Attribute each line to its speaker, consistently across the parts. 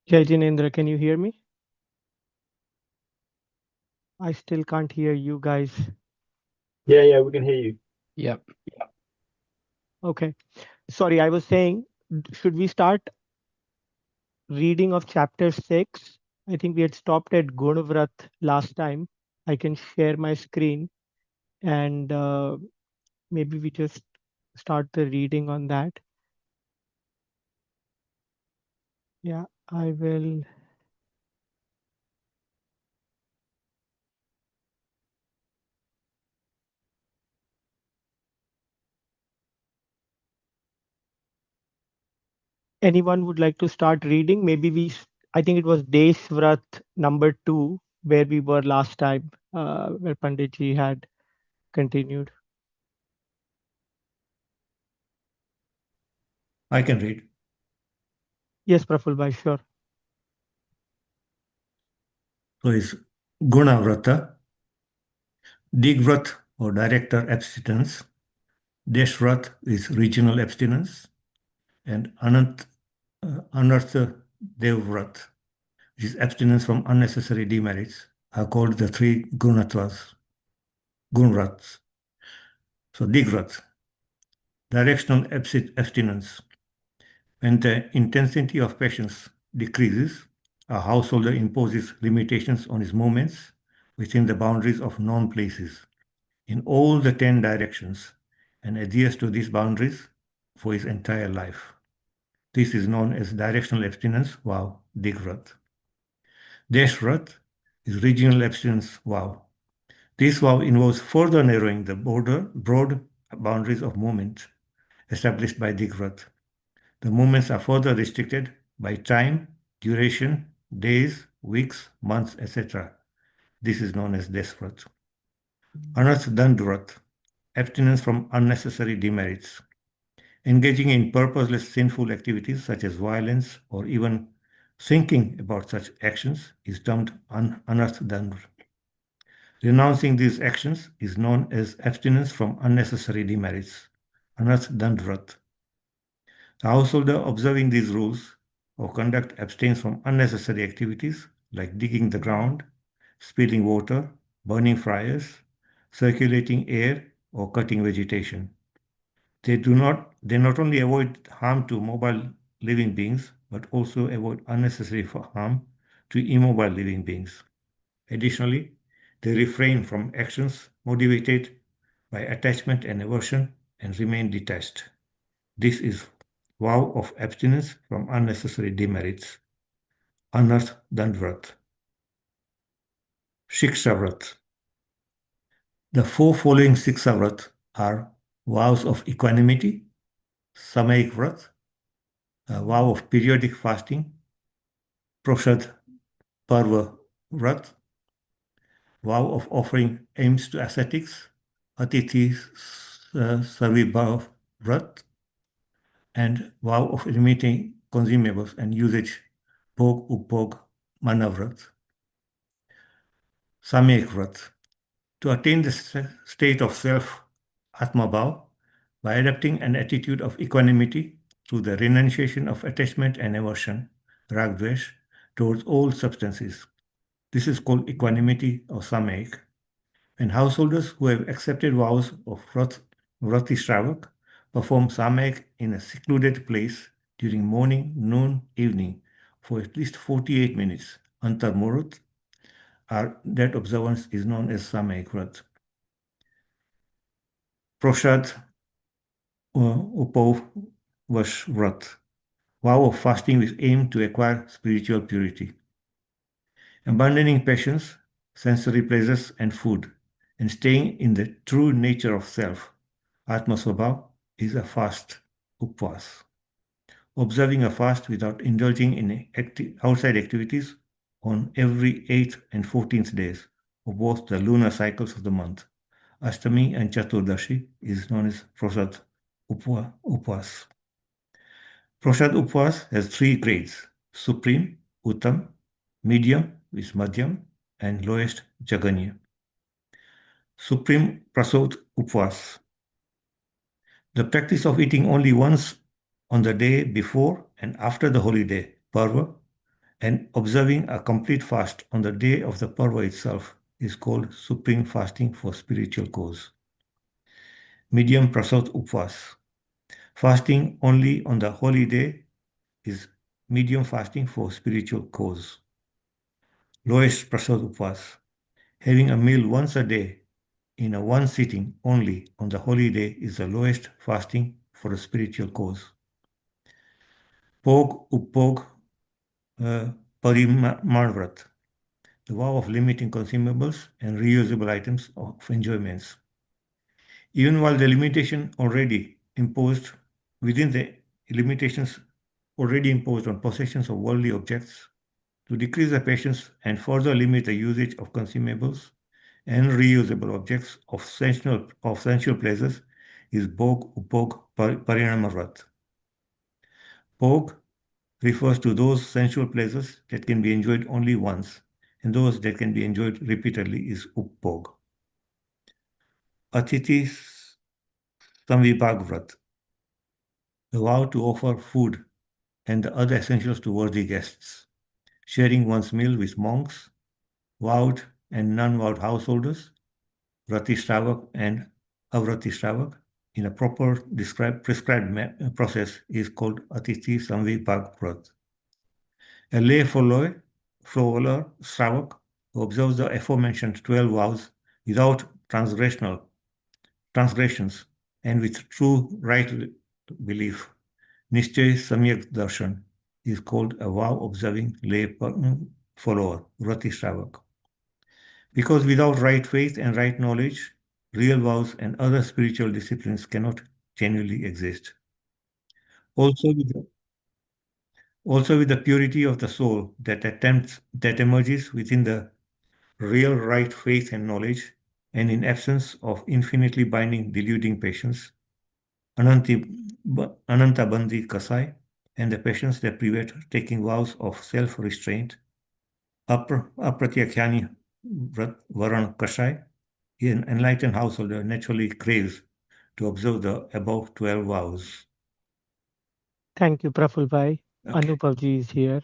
Speaker 1: Jai Jinendra, can you hear me? I still can't hear you guys.
Speaker 2: Yeah, we can hear you.
Speaker 3: Yep.
Speaker 1: Okay. Sorry, I was saying, should we start reading of chapter 6? I think we had stopped at Gunavrat last time. I can share my screen and maybe we just start the reading on that. Yeah, I will. Anyone would like to start reading? Maybe I think it was Deshvrat number 2, where we were last time, where Panditji had continued.
Speaker 4: I can read.
Speaker 1: Yes, Praful Bhai, sure.
Speaker 4: So it's Gunavrata, Digvrat or director abstinence, Deshvrat is regional abstinence, and Anartha Devvrat, which is abstinence from unnecessary demerits, are called the three Gunatvas, Gunrats. So Digvrat, directional abstinence. When the intensity of passions decreases, a householder imposes limitations on his movements within the boundaries of known places in all the 10 directions and adheres to these boundaries for his entire life. This is known as directional abstinence vow, Digvrat. Deshvrat is regional abstinence vow. This vow involves further narrowing the broad boundaries of movement established by Digvrat. The movements are further restricted by time, duration, days, weeks, months, etc. This is known as Deshvrat. Anarth Dandvrat, abstinence from unnecessary demerits. Engaging in purposeless sinful activities such as violence or even thinking about such actions is termed Anarth Dandva. Renouncing these actions is known as abstinence from unnecessary demerits, Anarth Dandvrat. The householder observing these rules or conduct abstains from unnecessary activities like digging the ground, spilling water, burning fires, circulating air, or cutting vegetation. They not only avoid harm to mobile living beings, but also avoid unnecessary harm to immobile living beings. Additionally, they refrain from actions motivated by attachment and aversion and remain detached. This is vow of abstinence from unnecessary demerits. Anarth Dandvrat. Śikṣāvrata. The four following Śikṣāvrata are vows of equanimity, Sāmāyika, a vow of periodic fasting, Proṣadhopavāsa, vow of offering aims to ascetics, Atithi-Saṃvibhāga, and vow of limiting consumables and usage, Bhogopabhoga-Parimāṇa. Sāmāyika, to attain the state of self, Atma-bhava, by adopting an attitude of equanimity through the renunciation of attachment and aversion, rag-dvesh, towards all substances. This is called equanimity or Sāmāyika. And householders who have accepted vows of Vrati-Shravak perform Sāmāyika in a secluded place during morning, noon, evening for at least 48 minutes, Antar-Murut. That observance is known as Sāmāyika Vrat. Proṣadhopavāsa, vow of fasting with aim to acquire spiritual purity. Abandoning passions, sensory pleasures, and food, and staying in the true nature of self, Atma Swabhav, is a fast, upvas. Observing a fast without indulging in outside activities on every 8th and 14th days of both the lunar cycles of the month, Ashtami and Chaturdashi, is known as Proṣadhopavāsa. Proṣadhopavāsa has 3 grades: Supreme, Uttam, Medium, which is Madhyam, and lowest, Jaganya. Supreme Proṣadhopavāsa. The practice of eating only once on the day before and after the holy day, Parva, and observing a complete fast on the day of the Parva itself is called supreme fasting for spiritual cause. Medium Praṣadhopavāsa. Fasting only on the holy day is medium fasting for spiritual cause. Lowest Praṣadhopavāsa. Having a meal once a day in a one sitting only on the holy day is the lowest fasting for a spiritual cause. Bhogopabhoga-Parimāṇa, the vow of limiting consumables and reusable items of enjoyments. Even while the limitation already imposed within the limitations already imposed on possessions of worldly objects, to decrease the patience and further limit the usage of consumables and reusable objects of sensual pleasures is Bhogopabhoga-Parimāṇa. Bhog refers to those sensual pleasures that can be enjoyed only once, and those that can be enjoyed repeatedly is Upbhog. Atithi-Saṃvibhāga, the vow to offer food and the other essentials to worthy guests, sharing one's meal with monks, vowed and non-vowed householders, Vrati-Shravak and Avrati-Shravak, in a proper prescribed process is called Atithi-Saṃvibhāga. A lay follower Shravak who observes the aforementioned 12 vows without transgressions and with true right belief, Nishchay Samyak Darshan, is called a vow observing lay follower, Vrati Shravak. Because without right faith and right knowledge, real vows and other spiritual disciplines cannot genuinely exist. Also with the purity of the soul that emerges within the real right faith and knowledge, and in absence of infinitely binding deluding patience, Ananta Bandi Kasai, and the patience that prevent taking vows of self-restraint, Apratyakhani Varan Kashai, an enlightened householder naturally craves to observe the above 12 vows.
Speaker 1: Thank you, Praful Bhai.
Speaker 4: Okay.
Speaker 1: Anupam ji is here.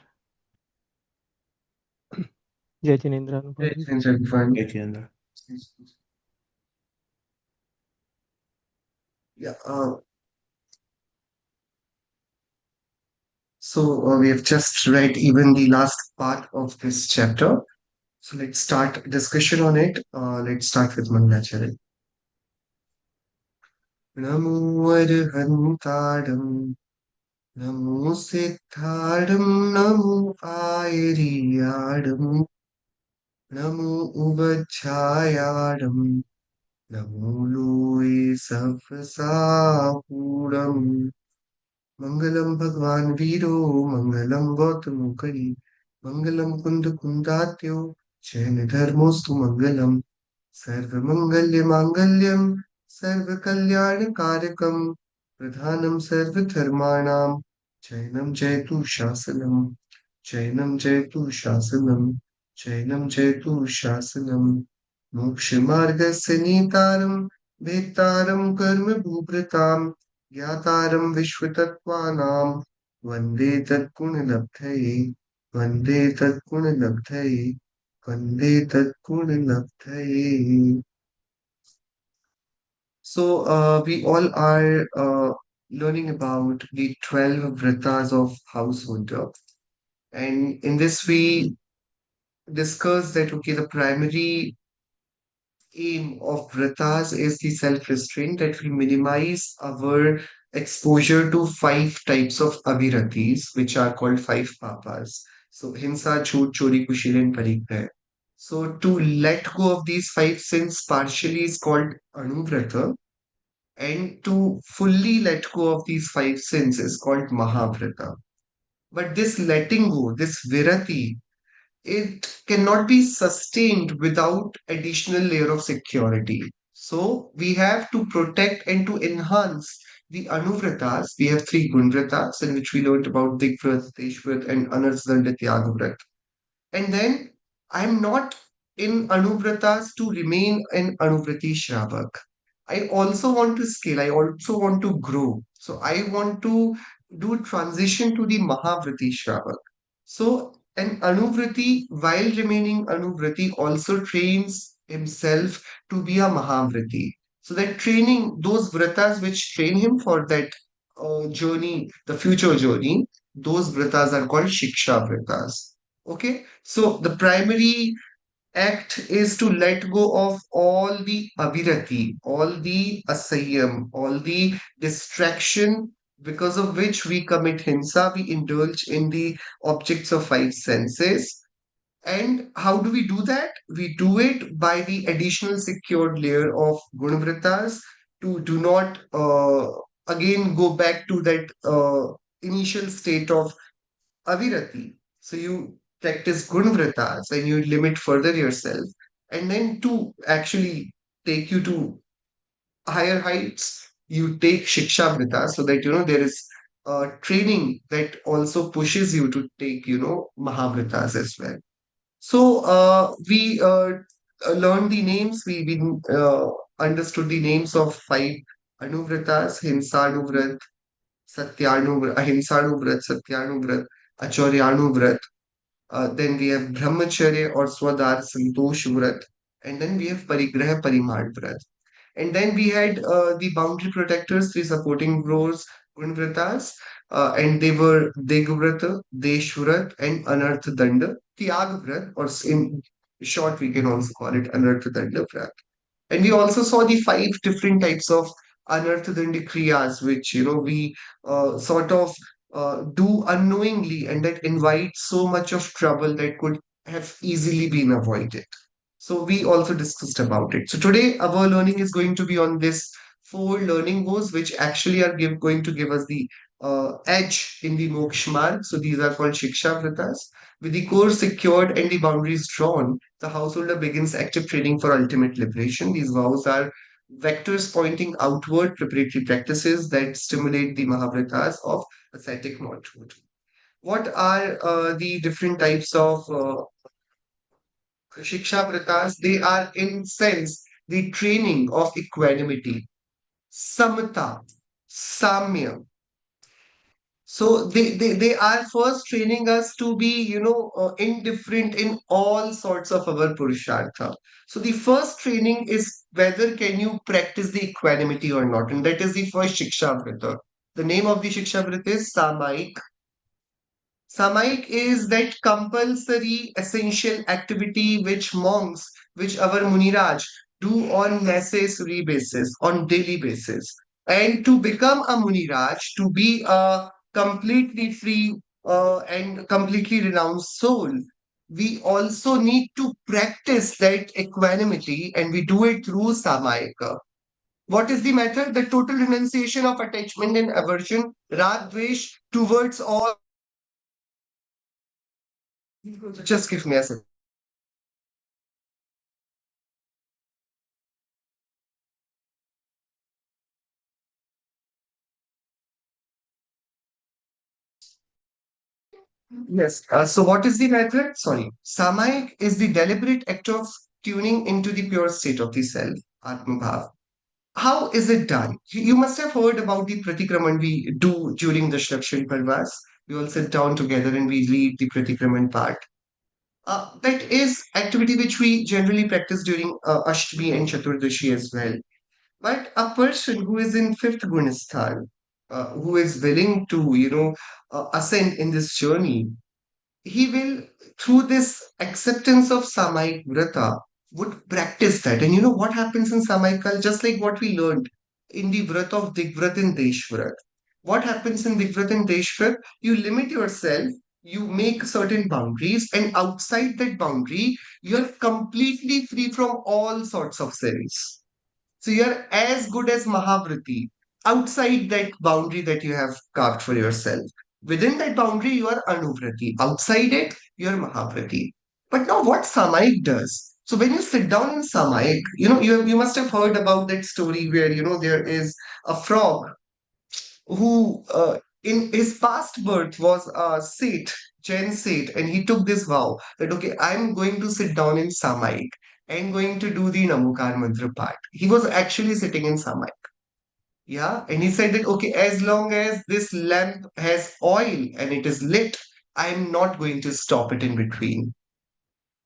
Speaker 1: Jai Jinendra, Anupam ji.
Speaker 4: Jai
Speaker 3: Yeah. So we have just read even the last part of this chapter. So let's start discussion on it. Let's start with Mangalacharya. Namo Arhantadam, Namo Siddhadam, Namo Airiyadam, Namo Ubachayadam, Namo Loe Safasahudam. Mangalam Bhagwan Viro, Mangalam Gautama Kari, Mangalam Kunda Kundatyo, Jain Dharmostu Mangalam, Sarva Mangalya Mangalyam, Sarva Kalyana Karakam, Pradhanam Sarva Dharmanam, Jainam Jaitu Shasanam, Jainam Jaitu Shasanam, Jainam Jaitu Shasanam, Moksha Marga Sanitaram, Vetaram Karma Bhubratam, ज्ञातारं विश्वतत्त्वानां वन्दे तत्गुणलब्धये वन्दे तत्गुणलब्धये वन्दे तत्गुणलब्धये. So we all are learning about the 12 vratas of householder, and in this we discuss that okay, the primary aim of vratas is the self-restraint that will minimize our exposure to 5 types of abhiratis, which are called 5 papas. So hinsa, chut, chori, kushil, and parigrah. So to let go of these 5 sins partially is called anuvrata, and to fully let go of these 5 sins is called mahavrata. But this letting go, this virati, it cannot be sustained without additional layer of security. So we have to protect and to enhance the anuvratas. We have 3 gunvratas in which we learned about Digvrat, Deshvrat, and Anarsdanda Tyagavrat. And then I'm not in anuvratas to remain an anuvrati shravak. I also want to scale. I also want to grow. So I want to do transition to the mahavrati shravak. So And Anuvriti, while remaining Anuvriti, also trains himself to be a Mahavriti. So that training, those vratas which train him for that journey, the future journey, those vratas are called Śikṣāvratas. Okay, so the primary act is to let go of all the abhirati, all the asayam, all the distraction because of which we commit hinsa, we indulge in the objects of five senses. And how do we do that? We do it by the additional secured layer of gunavritas to do not again go back to that initial state of avirati. So you practice gunavritas and you limit further yourself. And then to actually take you to higher heights, you take shikshavrata so that there is training that also pushes you to take mahavritas as well. So we learned the names. We understood the names of five anuvratas: Hinsanuvrat, Satyanuvrat, Ahimsanuvrat, Satyanuvrat, Acharyanuvrat. Then we have Brahmacharya or Swadhar Santosh Vrat, and then we have Parigraha Parimāṇa Vrat. And then we had the boundary protectors, three supporting roles, Gunvratas, and they were Degvrata, Deshvrat, and Anartha Danda, Tyagvrat, or in short, we can also call it Anartha Danda Vrat. And we also saw the five different types of anarthadandi kriyas, which we sort of do unknowingly, and that invite so much of trouble that could have easily been avoided. So we also discussed about it. So today our learning is going to be on this four learning goals, which actually are going to give us the edge in the moksha marg. So these are called Śikṣāvratas. With the core secured and the boundaries drawn, the householder begins active training for ultimate liberation. These vows are vectors pointing outward, preparatory practices that stimulate the Mahavritas of ascetic modhood. What are the different types of Śikṣāvratas? They are, in sense, the training of equanimity, samata, samya. So they are first training us to be, indifferent in all sorts of our purushartha. So the first training is whether can you practice the equanimity or not. And that is the first Śikṣāvrata. The name of the Śikṣāvrata is Sāmāyika. Sāmāyika is that compulsory essential activity which monks, which our Muniraj do on necessary basis, on daily basis. And to become a Muniraj, to be a completely free and completely renounced soul, we also need to practice that equanimity, and we do it through Sāmāyika. What is the method? The total renunciation of attachment and aversion, rag, dvesh, towards all. Just give me a second. Yes. So what is the method? Sorry. Samayik is the deliberate act of tuning into the pure state of the self, Atma. How is it done? You must have heard about the pratikraman we do during the Shrakshari Parvas. We all sit down together and we read the pratikraman part. That is activity which we generally practice during Ashtami and Chaturdashi as well. But a person who is in fifth Gunisthan, who is willing to, ascend in this journey, he will, through this acceptance of Samayik Vrata, would practice that. And you know what happens in Samayikal? Just like what we learned in the Vrat of Digvrat and Deshvrat. What happens in Digvrat and Deshvrat? You limit yourself, you make certain boundaries, and outside that boundary, you're completely free from all sorts of sins. So you're as good as Mahavriti outside that boundary that you have carved for yourself. Within that boundary, you are Anuvriti. Outside it, you are Mahavriti. But now what Samayik does? So when you sit down in Samayik, you must have heard about that story where, there is a frog who in his past birth was a Seth, Jain Seth, and he took this vow that, okay, I'm going to sit down in Samayik and going to do the Namukar mantra part. He was actually sitting in Samayik. Yeah, and he said that, okay, as long as this lamp has oil and it is lit, I'm not going to stop it in between.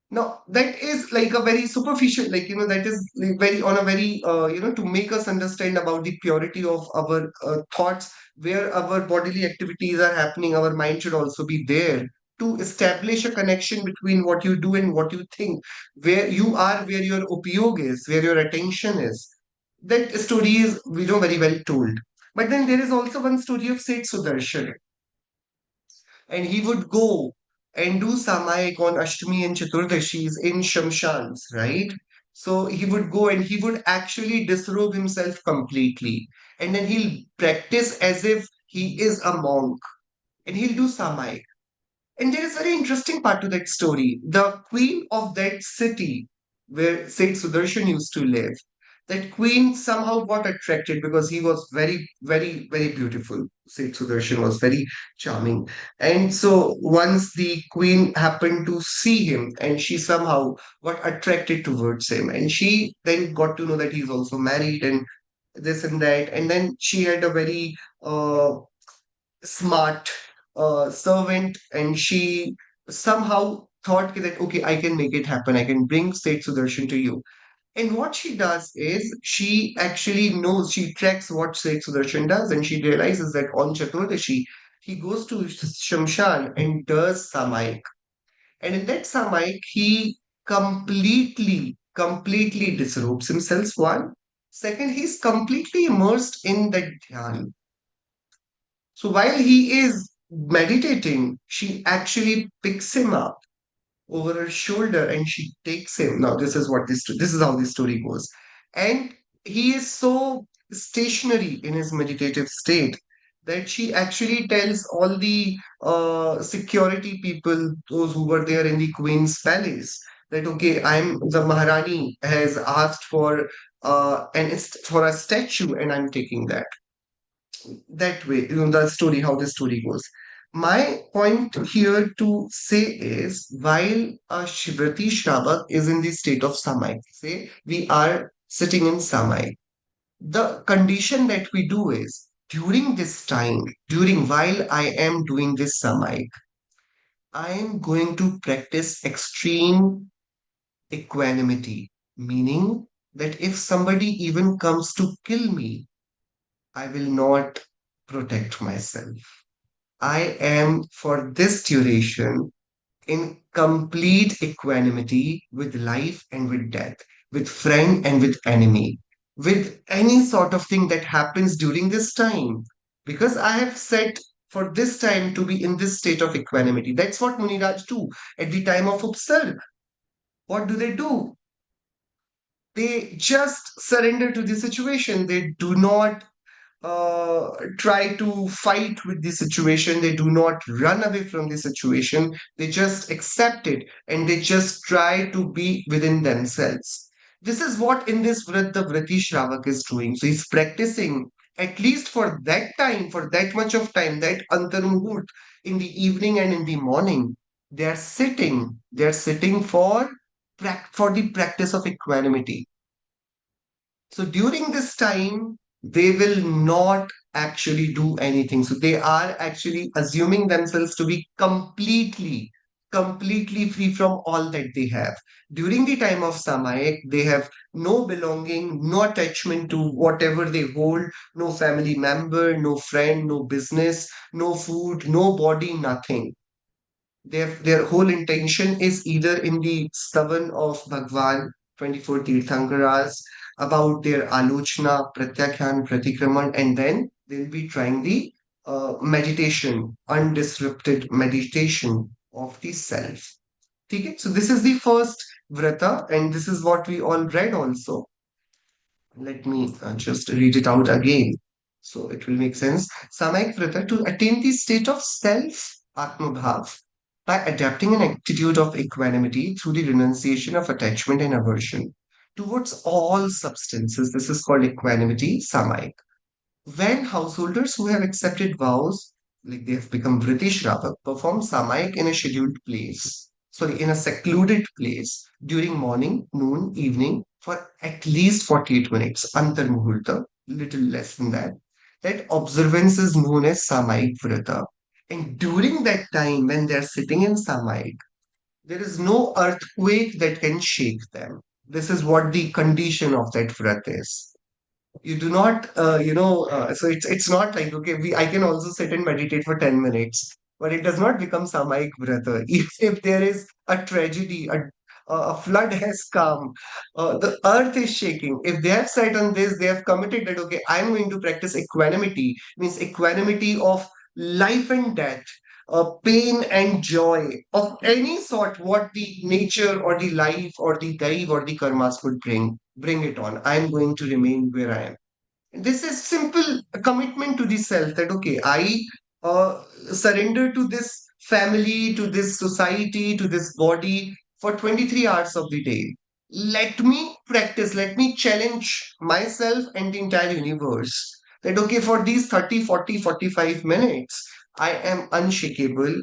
Speaker 3: Now, that is like a very superficial, like, that is like very on a very, to make us understand about the purity of our thoughts, where our bodily activities are happening, our mind should also be there to establish a connection between what you do and what you think, where you are, where your upyog is, where your attention is. That story is, very well told. But then there is also one story of Seth Sudarshan, and he would go and do Sāmāyika on Ashtami and Chaturdashis in Shamshans, right? So he would go and he would actually disrobe himself completely. And then he'll practice as if he is a monk. And he'll do Sāmāyika. And there is a very interesting part to that story. The queen of that city where Saint Sudarshan used to live, that queen somehow got attracted because he was very, very, very beautiful. Saint Sudarshan was very charming. And so once the queen happened to see him and she somehow got attracted towards him, and she then got to know that he's also married and this and that. And then she had a very smart servant, and she somehow thought that, okay, I can make it happen. I can bring State Sudarshan to you. And what she does is she actually knows, she tracks what State Sudarshan does, and she realizes that on Chaturdashi, he goes to Shamshan and does Samayik. And in that Samayik, he completely disrobes himself, one. Second, he's completely immersed in that dhyan. So while he is meditating, she actually picks him up over her shoulder and she takes him. Now, this is how this story goes. And he is so stationary in his meditative state that she actually tells all the security people, those who were there in the Queen's palace, that okay, I'm the Maharani has asked for for a statue, and I'm taking that. That way, the story, how the story goes. My point here to say is, while a Shivrati Shravak is in the state of Samay, say we are sitting in Samay, the condition that we do is during this time, during while I am doing this Samay, I am going to practice extreme equanimity, meaning that if somebody even comes to kill me, I will not protect myself. I am, for this duration, in complete equanimity with life and with death, with friend and with enemy, with any sort of thing that happens during this time. Because I have set for this time to be in this state of equanimity. That's what Muniraj do at the time of Upsarg. What do? They just surrender to the situation. They do not try to fight with the situation. They do not run away from the situation. They just accept it and they just try to be within themselves. This is what in this Vrat the Vrati Shravak is doing. So he's practicing at least for that time, for that much of time, that Antarmuhurt in the evening and in the morning. They are sitting for the practice of equanimity. So during this time, they will not actually do anything. So they are actually assuming themselves to be completely free from all that they have. During the time of Samayak, they have no belonging, no attachment to whatever they hold, no family member, no friend, no business, no food, no body, nothing. Their whole intention is either in the stavan of Bhagwan, 24 Tirthankaras, about their alochna, pratyakyan, pratikraman, and then they'll be trying the meditation, undisrupted meditation of the self. Okay? So this is the first vrata, and this is what we all read also. Let me just read it out again so it will make sense. Samayik Vrata, to attain the state of self, Atmabhav, by adapting an attitude of equanimity through the renunciation of attachment and aversion towards all substances. This is called equanimity, Samayik. When householders who have accepted vows, like they have become British rather, perform Sāmāyika in a scheduled place, sorry, in a secluded place during morning, noon, evening for at least 48 minutes, Antar Muhurta, little less than that. That observance is known as Sāmāyik Vrata. And during that time, when they're sitting in Sāmāyika, there is no earthquake that can shake them. This is what the condition of that vrat is. You do not, so it's not like, okay, I can also sit and meditate for 10 minutes, but it does not become Sāmāyika vrata. If there is a tragedy, a flood has come, the earth is shaking. If they have sat on this, they have committed that, okay, I'm going to practice equanimity, means equanimity of life and death, pain and joy of any sort, what the nature or the life or the daiv or the karmas could bring it on. I'm going to remain where I am. This is simple commitment to the self that, okay, I surrender to this family, to this society, to this body for 23 hours of the day. Let me practice, let me challenge myself and the entire universe that, okay, for these 30, 40, 45 minutes, I am unshakable,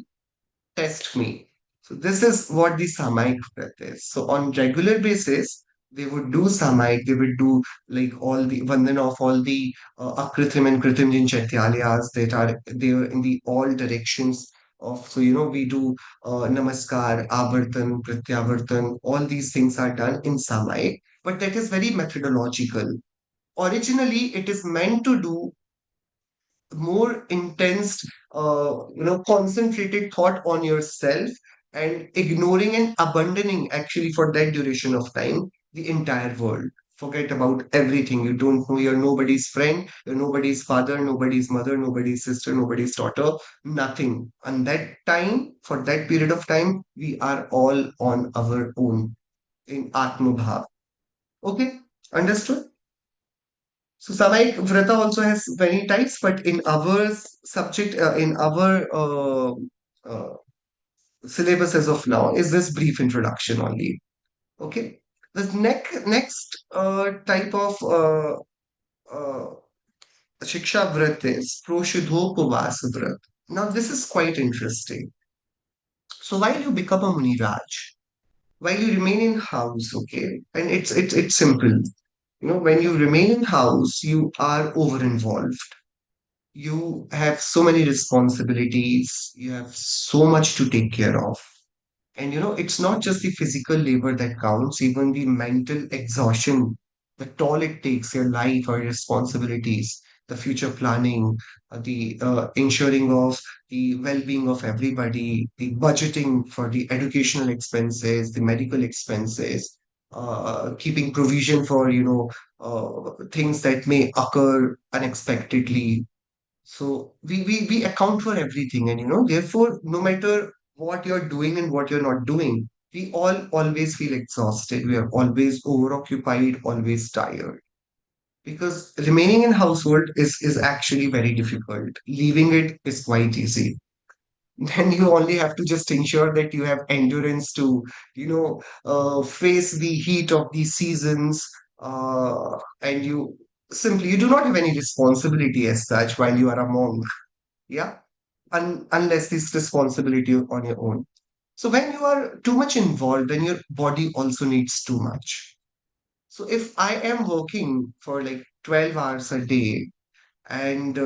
Speaker 3: test me. So this is what the Sāmāyika Vrat is. So on regular basis, they would do Sāmāyika, they would do like all the Vandana of all the Akritim and Kritimjin Chaityalayas that are there in the all directions of, so we do Namaskar, Avartan, Pratyavartan, all these things are done in Sāmāyika, but that is very methodological. Originally, it is meant to do more intense, concentrated thought on yourself and ignoring and abandoning actually for that duration of time the entire world. Forget about everything. You don't know, you're nobody's friend, you're nobody's father, nobody's mother, nobody's sister, nobody's daughter, nothing. And that time, for that period of time, we are all on our own in Atmabhav. Okay, understood? So Samaik Vrata also has many types, but in our subject, in our uh, syllabus as of now, is this brief introduction only. Okay. The next type of uh, Śikṣāvrata is Proṣadhopavāsa. Now this is quite interesting. So while you become a Muniraj, while you remain in house, okay, and it's simple. When you remain in house, you are over involved. You have so many responsibilities, you have so much to take care of. And it's not just the physical labor that counts, even the mental exhaustion, the toll it takes, your life or responsibilities, the future planning, the ensuring of the well-being of everybody, the budgeting for the educational expenses, the medical expenses, keeping provision for things that may occur unexpectedly. So we account for everything, and therefore, no matter what you're doing and what you're not doing, we all always feel exhausted. We are always overoccupied, always tired. Because remaining in household is actually very difficult. Leaving it is quite easy. Then you only have to just ensure that you have endurance to, face the heat of these seasons, and you do not have any responsibility as such while you are a monk. Yeah, unless this responsibility on your own. So when you are too much involved, then your body also needs too much. So if I am working for like 12 hours a day, and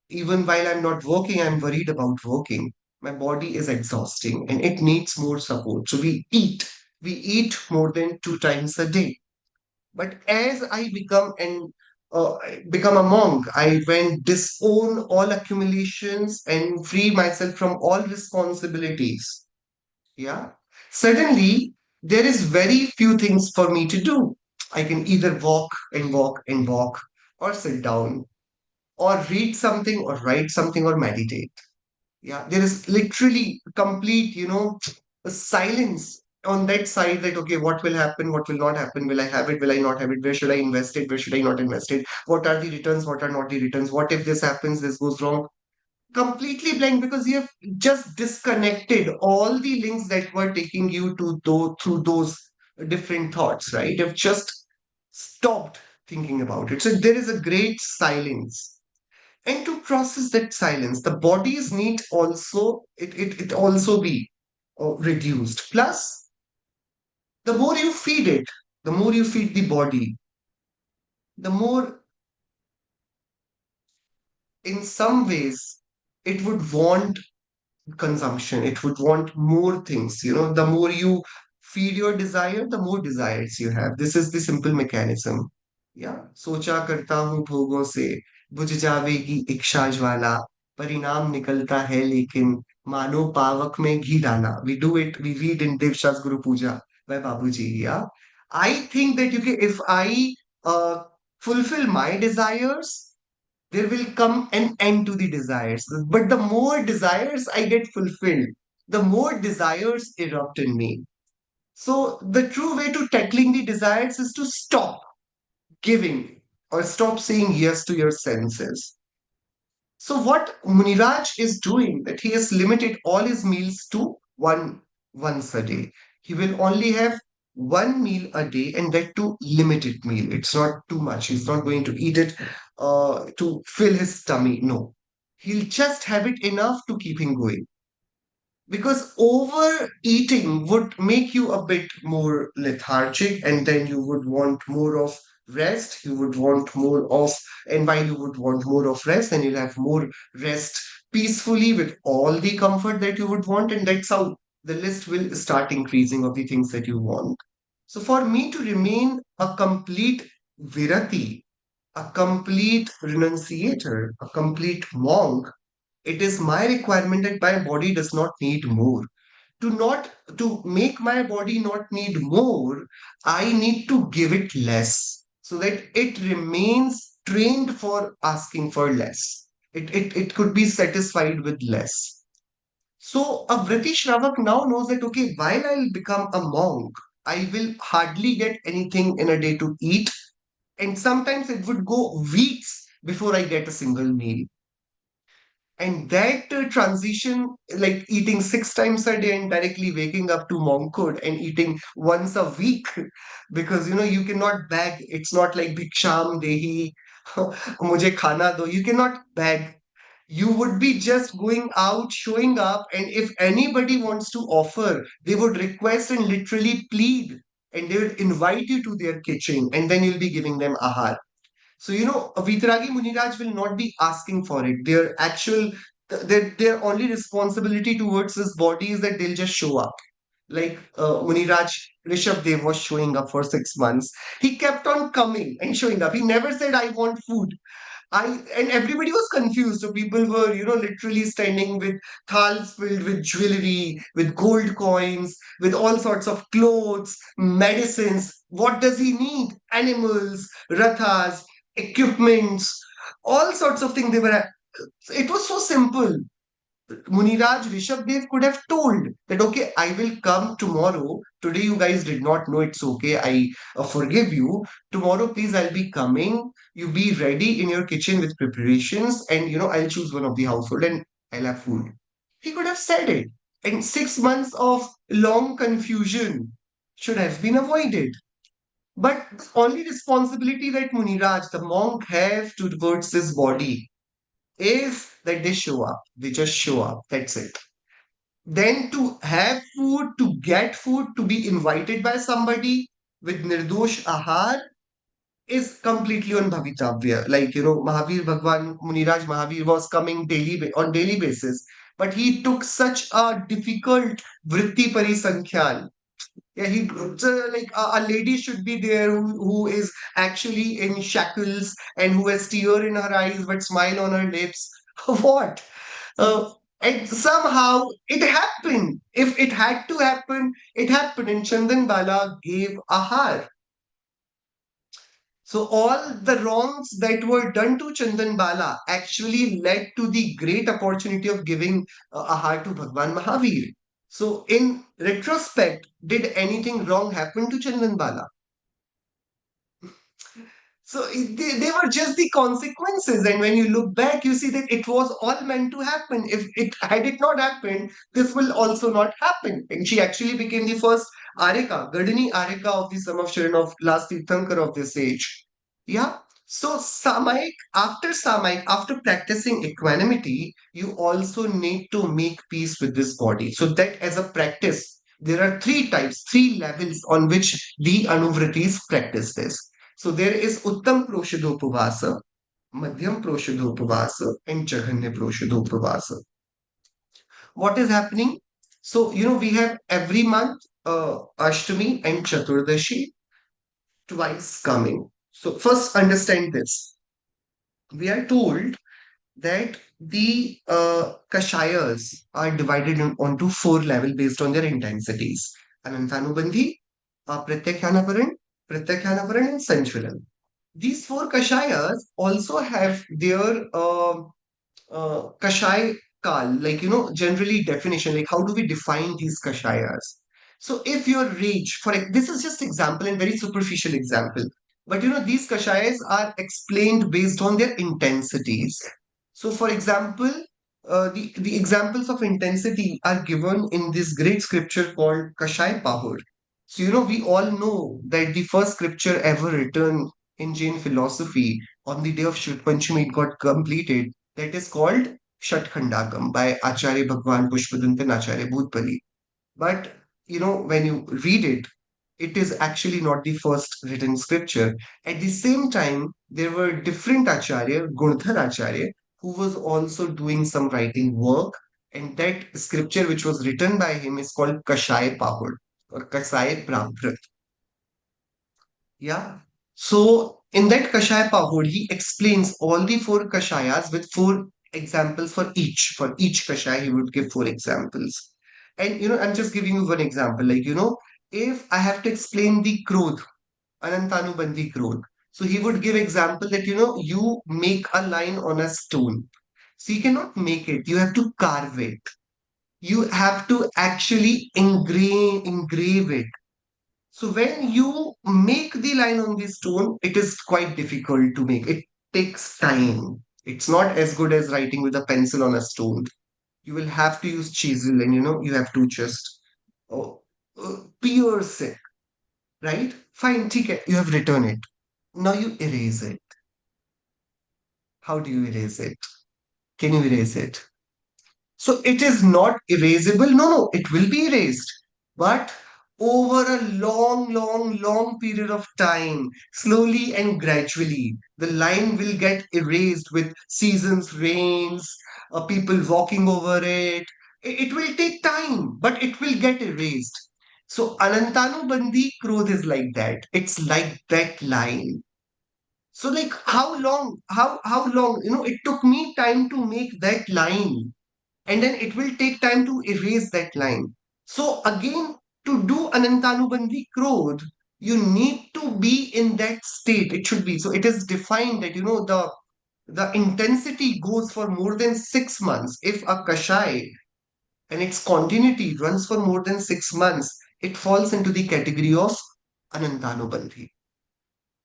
Speaker 3: even while I'm not working, I'm worried about working. My body is exhausting and it needs more support. So we eat more than 2 times a day. But as I become a monk, I went disown all accumulations and free myself from all responsibilities. Yeah. Suddenly, there is very few things for me to do. I can either walk and walk and walk, or sit down, or read something, or write something, or meditate. Yeah, there is literally complete, a silence on that side that, okay, what will happen, what will not happen, will I have it, will I not have it, where should I invest it, where should I not invest it, what are the returns, what are not the returns, what if this happens, this goes wrong. Completely blank because you have just disconnected all the links that were taking you to through those different thoughts, right? You've just stopped thinking about it. So there is a great silence, and to process that silence the body's need also it also be reduced. Plus, the more you feed it, the more you feed the body, the more, in some ways, it would want consumption, it would want more things. The more you feed your desire, the more desires you have. This is the simple mechanism. Yeah, सोचा करता हूँ भोगों से, बुझ जावेगी इच्छा ज्वाला, परिणाम निकलता है लेकिन मानो पावक में घी डाला. We read in Devshas Guru Puja by Babuji. Yeah, I think that if I fulfill my desires, there will come an end to the desires. But the more desires I get fulfilled, the more desires erupt in me. So the true way to tackling the desires is to stop giving or stop saying yes to your senses. So what Muniraj is doing, that he has limited all his meals to once a day. He will only have one meal a day, and that too limited meal. It's not too much. He's not going to eat it to fill his tummy. No, he'll just have it enough to keep him going, because overeating would make you a bit more lethargic, and then you would want more of rest, you would want more of, and while you would want more of rest, then you'll have more rest peacefully with all the comfort that you would want, and that's how the list will start increasing of the things that you want. So for me to remain a complete virati, a complete renunciator, a complete monk, it is my requirement that my body does not need more. To make my body not need more, I need to give it less so that it remains trained for asking for less. It could be satisfied with less. So a Vriti Shravak now knows that, okay, while I'll become a monk, I will hardly get anything in a day to eat. And sometimes it would go weeks before I get a single meal. And that transition, like eating 6 times a day and directly waking up to monkhood and eating once a week, because you cannot beg. It's not like bhiksham dehi, mujhe khana do. You cannot beg. You would be just going out, showing up, and if anybody wants to offer, they would request and literally plead, and they would invite you to their kitchen, and then you'll be giving them ahar. So, a Vitaragi Muniraj will not be asking for it. Their only responsibility towards his body is that they'll just show up. Like Muniraj Rishabdev was showing up for 6 months. He kept on coming and showing up. He never said, I want food. And everybody was confused. So people were, literally standing with thals filled with jewelry, with gold coins, with all sorts of clothes, medicines. What does he need? Animals, rathas, equipments, all sorts of things. It was so simple. Muniraj Rishabdev could have told that, okay, I will come tomorrow. Today, you guys did not know, it's okay. I forgive you. Tomorrow, please, I'll be coming. You be ready in your kitchen with preparations, and I'll choose one of the household and I'll have food. He could have said it. And 6 months of long confusion should have been avoided. But the only responsibility that Muniraj, the monk, have towards this body is that they show up. They just show up. That's it. Then to have food, to get food, to be invited by somebody with nirdosh ahar is completely on bhavitavya. Like, Mahavir Bhagwan, Muniraj Mahavir was coming on daily basis, but he took such a difficult vritti parisankhyan. Yeah, like a lady should be there who is actually in shackles and who has tear in her eyes but smile on her lips. What? Uh, and somehow it happened. If it had to happen, it happened. And Chandan Bala gave ahar. So all the wrongs that were done to Chandan Bala actually led to the great opportunity of giving ahar to Bhagwan Mahavir. So in retrospect, did anything wrong happen to Chandan Bala? So they were just the consequences. And when you look back, you see that it was all meant to happen. If it had it not happened, this will also not happen. And she actually became the first Arika, Gadani Arika of the Samavsharan of last Tirthankar of this age. Yeah. So Sāmāyika, after practicing equanimity, you also need to make peace with this body. So that as a practice, there are 3 types, 3 levels on which the Anuvritis practice this. So there is Uttam Proṣadhopavāsa. Madhyam Proṣadhopavāsa, and Jaghanya Proṣadhopavāsa. What is happening? So, we have every month Ashtami and Chaturdashi twice coming. So, first understand this. We are told that the kashayas are divided onto four levels based on their intensities. Anantanubandhi, Pratyakhyanaparan, Pratyakhyanaparan, and Sanchuran. These four kashayas also have their kashay kal, like, generally definition, like how do we define these kashayas? So if your rage, this is just example and very superficial example, but these kashayas are explained based on their intensities. So for example, the examples of intensity are given in this great scripture called Kashay Pahur. So we all know that the first scripture ever written in Jain philosophy on the day of Shri Panchami it got completed, that is called Shatkhandagam by Acharya Bhagwan Pushpadantan Acharya Bhutpali. But when you read it, it is actually not the first written scripture. At the same time, there were different Acharya, Gundhar Acharya, who was also doing some writing work. And that scripture which was written by him is called Kashay Pahud or Kashay Prabhrat. Yeah. So in that Kashaya Pahod, he explains all the four Kashayas with four examples for each. For each Kashaya, he would give four examples. And I'm just giving you one example. Like, if I have to explain the Krodh, Anantanubandhi Krodh. So he would give example that, you make a line on a stone. So you cannot make it, you have to carve it. You have to actually engrave it. So when you make the line on the stone, it is quite difficult to make. It takes time. It's not as good as writing with a pencil on a stone. You will have to use chisel and you have to just oh, pierce it, right? Fine, okay, you have written it. Now you erase it. How do you erase it? Can you erase it? So it is not erasable. No, it will be erased. But over a long period of time, slowly and gradually, the line will get erased with seasons, rains, people walking over it. It will take time, but it will get erased. So Anantanubandhi Krodh is like that. It's like that line. So like how long, it took me time to make that line and then it will take time to erase that line. So again, to do Anantanubandhi Krodh, you need to be in that state. It should be. So it is defined that, the intensity goes for more than 6 months. If a Kashai and its continuity runs for more than 6 months, it falls into the category of Anantanubandhi.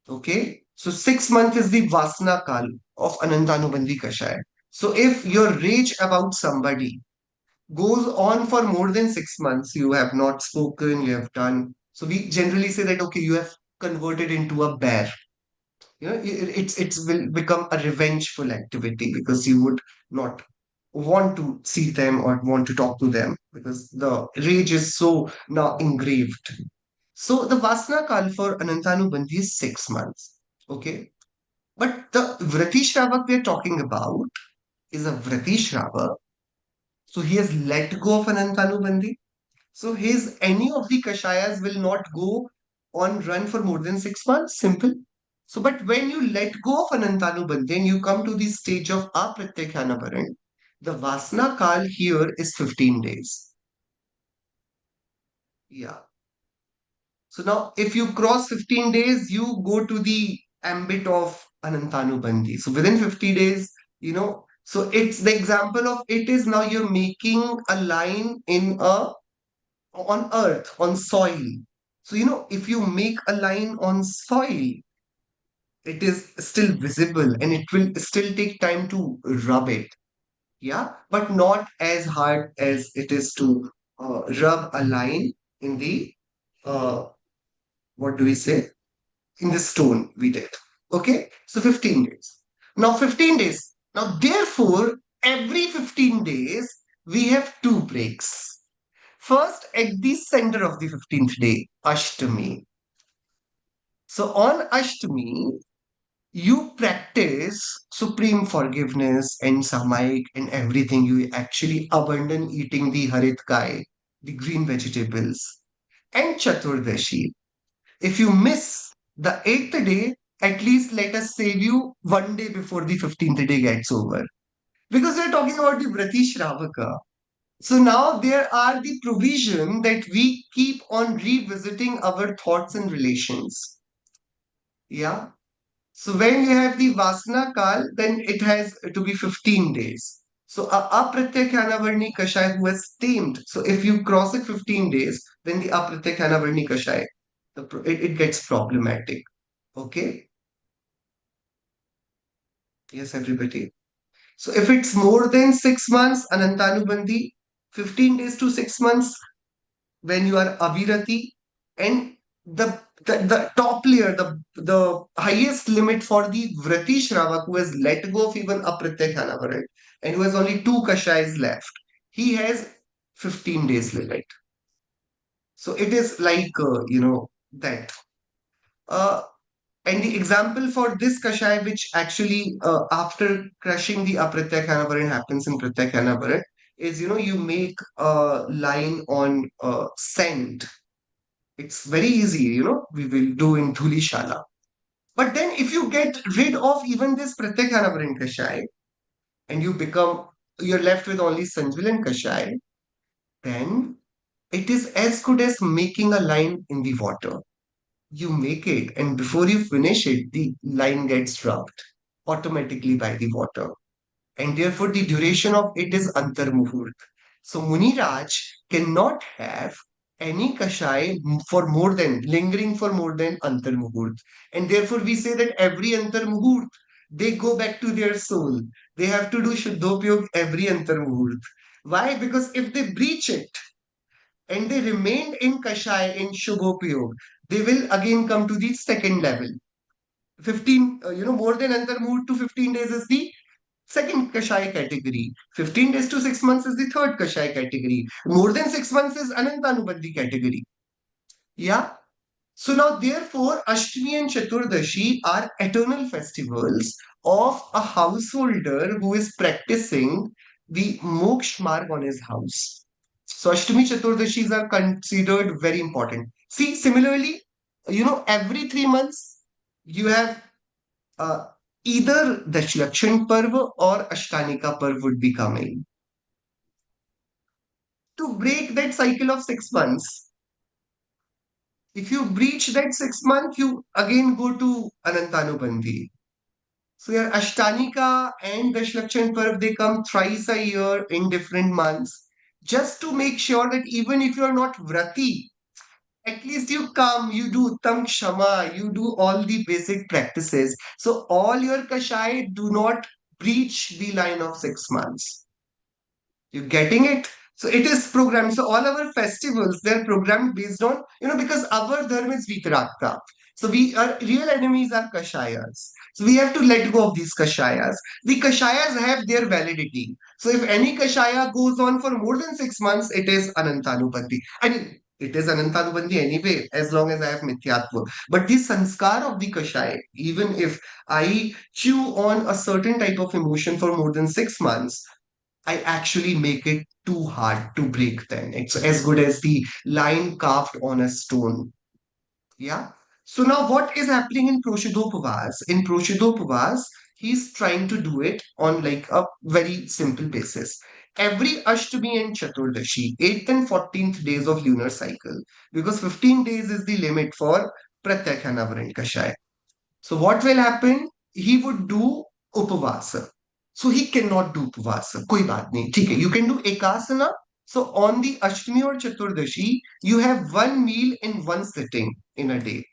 Speaker 3: Okay? So 6 months is the Vasna Kal of Anantanubandhi Kashai. So if your rage about somebody goes on for more than 6 months, you have not spoken, you have done. So we generally say that, okay, you have converted into a bear. It will become a revengeful activity because you would not want to see them or want to talk to them because the rage is so now engraved. So the Vasna Kal for Anantanubandhi is 6 months. Okay. But the Vrati we are talking about is a Vrati so he has let go of Anantanubandhi. So his any of the Kashayas will not go on run for more than 6 months. Simple. So, but when you let go of Anantanubandhi and you come to the stage of Apratyakhyanavaran, the Vasna Kal here is 15 days. Yeah. So now if you cross 15 days, you go to the ambit of Anantanubandhi. So within 50 days, so it's the example of it is now you're making a line on earth, on soil. So, if you make a line on soil, it is still visible and it will still take time to rub it. Yeah, but not as hard as it is to rub a line in the, what do we say? In the stone we did. Okay, so 15 days. Now, 15 days. Now, therefore, every 15 days, we have two breaks. First, at the center of the 15th day, Ashtami. So on Ashtami, you practice supreme forgiveness and Sāmāyika and everything. You actually abandon eating the harit kai, the green vegetables, and Chaturdashi. If you miss the 8th day, at least let us save you one day before the 15th day gets over. Because we're talking about the Vrati Shravaka. So now there are the provision that we keep on revisiting our thoughts and relations. Yeah. So when you have the Vasana Kal, then it has to be 15 days. So a Apratyakhanavarni Kashai who has tamed. So if you cross it 15 days, then the Apratyakhanavarni Kashai, it gets problematic. Okay? Yes, everybody. So if it's more than 6 months, Anantanubandhi, 15 days to 6 months, when you are avirati, and the top layer, the highest limit for the vrati shravak who has let go of even apratyakhyanavaran and who has only two kashayas left, he has 15 days limit. So it is like that. Uh, and the example for this kashaya, which actually after crushing the apratyakhyanavaran happens in pratyakhanavaran, is you make a line on scent. It's very easy, we will do in Dhulishala. But then if you get rid of even this Pratyakhanavaran Kashai and you're left with only Sanjivan Kashai, then it is as good as making a line in the water. You make it, and before you finish it, the line gets rubbed automatically by the water. And therefore the duration of it is antarmuhurt. So Muniraj cannot have any kashai for more than lingering for more than antarmuhurt. And therefore we say that every antarmuhurt they go back to their soul. They have to do Shuddhopyog every antarmuhurt. Why? Because if they breach it and they remained in kashai in Shubhopyog, they will again come to the second level. 15, more than antarmuhurt to 15 days is the second Kashai category. 15 days to 6 months is the third Kashai category. More than 6 months is Anantanubandhi category. Yeah. So now therefore Ashtami and Chaturdashi are eternal festivals of a householder who is practicing the moksha marg on his house. So Ashtami Chaturdashis are considered very important. See, similarly, every 3 months you have uh, either the Dakshilakshan Parva or Ashtanika Parva would be coming. To break that cycle of 6 months, if you breach that 6 month, you again go to Anantanubandhi. So your Ashtanika and Dashlakshan Parv, they come thrice a year in different months, just to make sure that even if you are not Vrati, at least you come, you do Uttam Kshama, you do all the basic practices. So all your Kashai do not breach the line of 6 months. You getting it? So it is programmed. So all our festivals, they're programmed based on, because our dharma is Vitaragta. So our real enemies are Kashayas. So we have to let go of these Kashayas. The Kashayas have their validity. So if any Kashaya goes on for more than 6 months, it is Anantanubandhi. I mean, it is Anantanubandhi anyway, as long as I have Mithyatva. But the sanskar of the Kashaya, even if I chew on a certain type of emotion for more than 6 months, I actually make it too hard to break then. It's as good as the line carved on a stone. Yeah. So now what is happening in Proṣadhopavāsa? In Proṣadhopavāsa, he's trying to do it on like a very simple basis. Every Ashtami and Chaturdashi, 8th and 14th days of lunar cycle, because 15 days is the limit for Pratyakhanavaran Kashaya. So what will happen? He would do Upavasa. So he cannot do Upavasa. Koi baat nahi. ठीक है. You can do Ekasana. So on the Ashtami or Chaturdashi, you have one meal in one sitting in a day.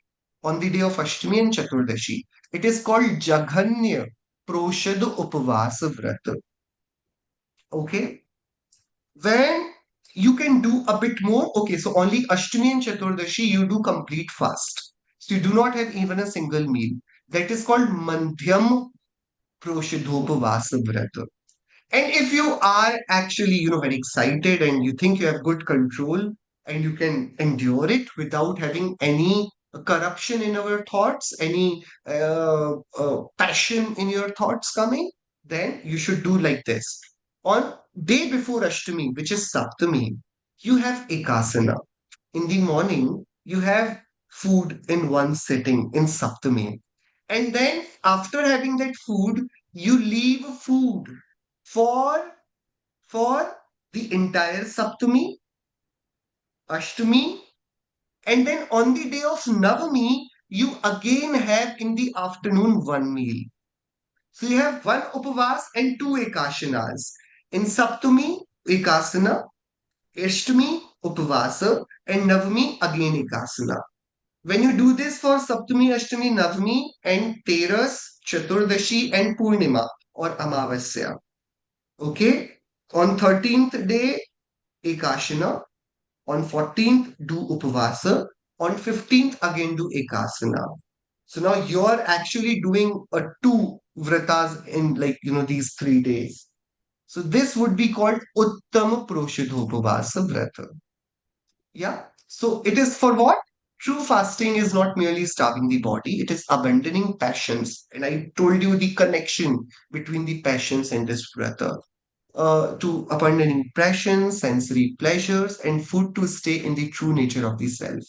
Speaker 3: On the day of Ashtami and Chaturdashi. It is called Jaghanya Proṣadhopavāsa Vrata. Okay. When you can do a bit more, okay, so only Ashtami and Chaturdashi, you do complete fast. So you do not have even a single meal. That is called Madhyam Proṣadhopavāsa Vrata. And if you are actually, very excited and you think you have good control and you can endure it without having any corruption in our thoughts, any passion in your thoughts coming, then you should do like this. On day before Ashtami, which is Saptami, you have Ekasana. In the morning, you have food in one sitting in Saptami. And then after having that food, you leave food for for the entire Saptami, Ashtami, and then on the day of Navami, you again have in the afternoon one meal. So you have one Upavas and two Ekashanas. In Saptami, Ekasana, Ashtami, Upavasa, and Navami, again Ekasana. When you do this for Saptami, Ashtami, Navami, and Teras, Chaturdashi, and Purnima or Amavasya, okay? On 13th day, Ekashana. On 14th, do Upavasa. On 15th, again do Ekasana. So now you're actually doing a two vratas in these 3 days. So this would be called Uttama Proṣadhopavāsa Vrata. Yeah. So it is for what? True fasting is not merely starving the body, it is abandoning passions. And I told you the connection between the passions and this vrata. To abandoning passions, sensory pleasures, and food to stay in the true nature of the self,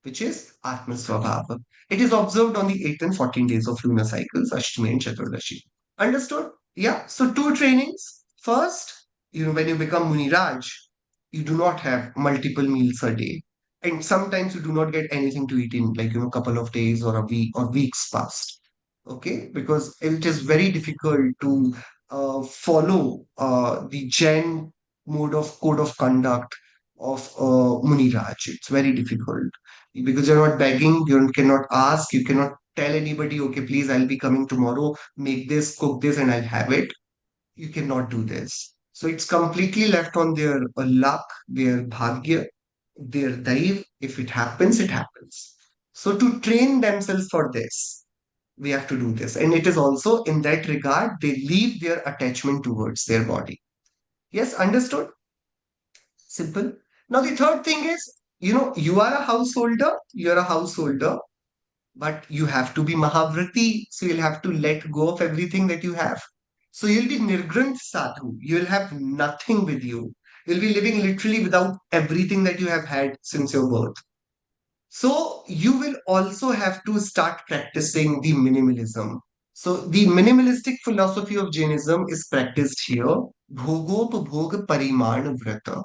Speaker 3: which is Atma Swabhava. It is observed on the 8th and 14 days of lunar cycles, Ashtami and Chaturdashi. Understood? Yeah. So two trainings. First, when you become Muniraj, you do not have multiple meals a day. And sometimes you do not get anything to eat in couple of days or a week or weeks past. Okay? Because it is very difficult to follow the Jain mode of code of conduct of Muniraj. It's very difficult because you're not begging, you cannot ask, you cannot tell anybody, okay, please, I'll be coming tomorrow, make this, cook this, and I'll have it. You cannot do this. So it's completely left on their luck, their bhagya, their daiv. If it happens, it happens. So to train themselves for this, we have to do this. And it is also in that regard, they leave their attachment towards their body. Yes, understood? Simple. Now, the third thing is, you are a householder, you're a householder, but you have to be Mahavrati. So you'll have to let go of everything that you have. So you'll be Nirgranth Sadhu. You'll have nothing with you. You'll be living literally without everything that you have had since your birth. So you will also have to start practicing the minimalism. So the minimalistic philosophy of Jainism is practiced here. Bhogopabhoga-Parimāṇa vrata.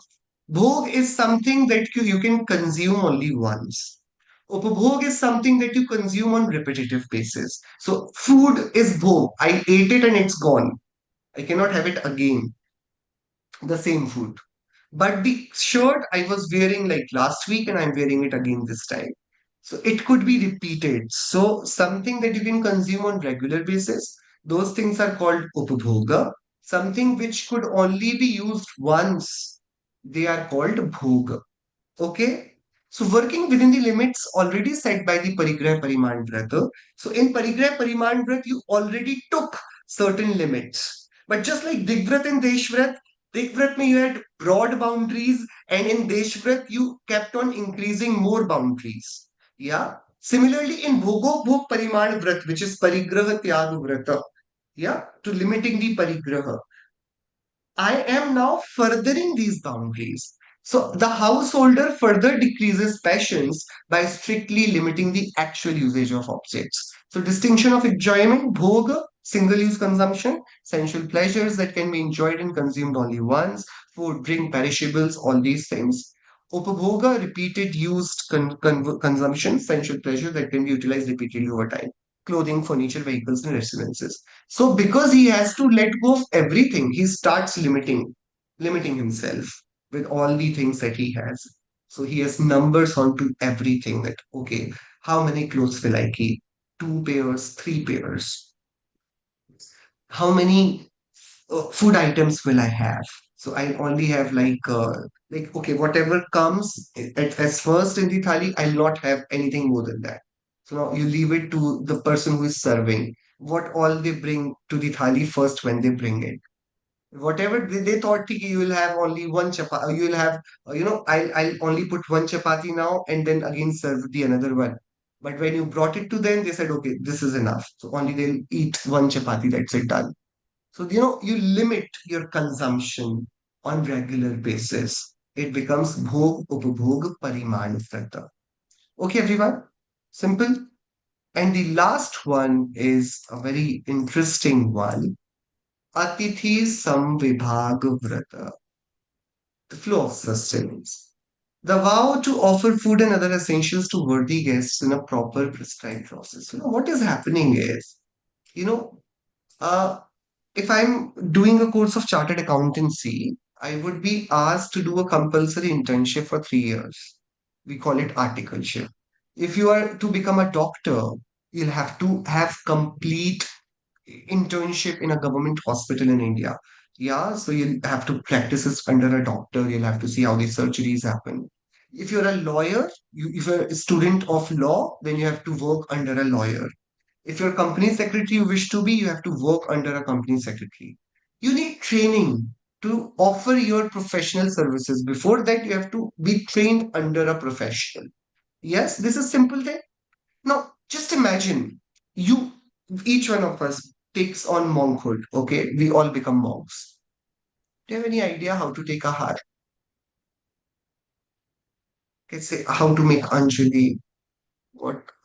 Speaker 3: Bhog is something that you can consume only once. Upabhog is something that you consume on repetitive basis. So food is bhog. I ate it and it's gone. I cannot have it again. The same food. But the shirt I was wearing like last week and I'm wearing it again this time. So it could be repeated. So something that you can consume on regular basis, those things are called upabhoga. Something which could only be used once, they are called bhoga. Okay? So working within the limits already set by the Parigraha Pariman Vrata. So in Parigraha Pariman Vrat, you already took certain limits. But just like Digvrat and Deshvrat, Digvrat you had broad boundaries, and in Deshvrat you kept on increasing more boundaries. Yeah. Similarly, in Bhogopabhoga Pariman Vrat, which is Parigraha Tyaga Vrata, yeah, to limiting the Parigraha, I am now furthering these boundaries. So the householder further decreases passions by strictly limiting the actual usage of objects. So distinction of enjoyment, bhoga, single-use consumption, sensual pleasures that can be enjoyed and consumed only once, food, drink, perishables, all these things. Upabhoga, repeated used consumption, sensual pleasure that can be utilized repeatedly over time. Clothing, furniture, vehicles, and residences. So because he has to let go of everything, he starts limiting himself with all the things that he has. So he has numbers onto everything that, okay, how many clothes will I keep? 2 pairs, 3 pairs. How many food items will I have? So I only have okay, whatever comes as first in the thali, I'll not have anything more than that. So now you leave it to the person who is serving. What all they bring to the thali first when they bring it. Whatever they thought you will have only one chapati, you will have, I'll only put one chapati now and then again serve the another one. But when you brought it to them, they said, okay, this is enough. So only they'll eat one chapati, that's it, done. So, you limit your consumption on regular basis. It becomes Bhogopabhoga-Parimāṇa. Okay, everyone? Simple. And the last one is a very interesting one. Atithi-Saṃvibhāga, the flow of sustenance. The vow to offer food and other essentials to worthy guests in a proper prescribed process. What is happening is, you know, uh, if I'm doing a course of chartered accountancy, I would be asked to do a compulsory internship for 3 years. We call it articleship. If you are to become a doctor, you'll have to have complete internship in a government hospital in India. Yeah, so you'll have to practice as under a doctor. You'll have to see how the surgeries happen. If you're a lawyer, if you're a student of law, then you have to work under a lawyer. If you're a company secretary you wish to be, you have to work under a company secretary. You need training to offer your professional services. Before that, you have to be trained under a professional. Yes, this is simple thing. Now, just imagine you, each one of us takes on monkhood. Okay, we all become monks. Do you have any idea how to take a heart? Okay, say how to make Anjali,